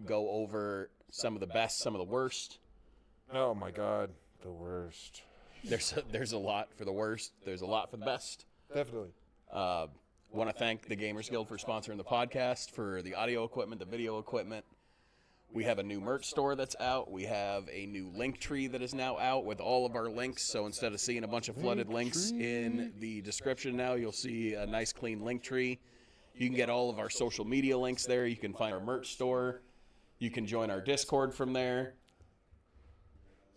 go over some of the best, some of the worst. Oh my God, the worst. There's a lot for the worst. There's a lot for the best. Definitely. Want to thank the Gamers Guild for sponsoring the podcast, for the audio equipment, the video equipment. We have a new merch store that's out. We have a new link tree that is now out with all of our links. So instead of seeing a bunch of flooded links in the description now, you'll see a nice clean link tree. You can get all of our social media links there. You can find our merch store. You can join our Discord from there.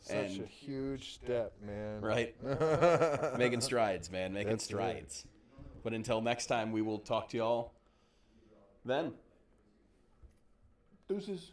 Such a huge step, man. Right? Making strides, man. Making strides. But until next time, we will talk to y'all then. Deuces.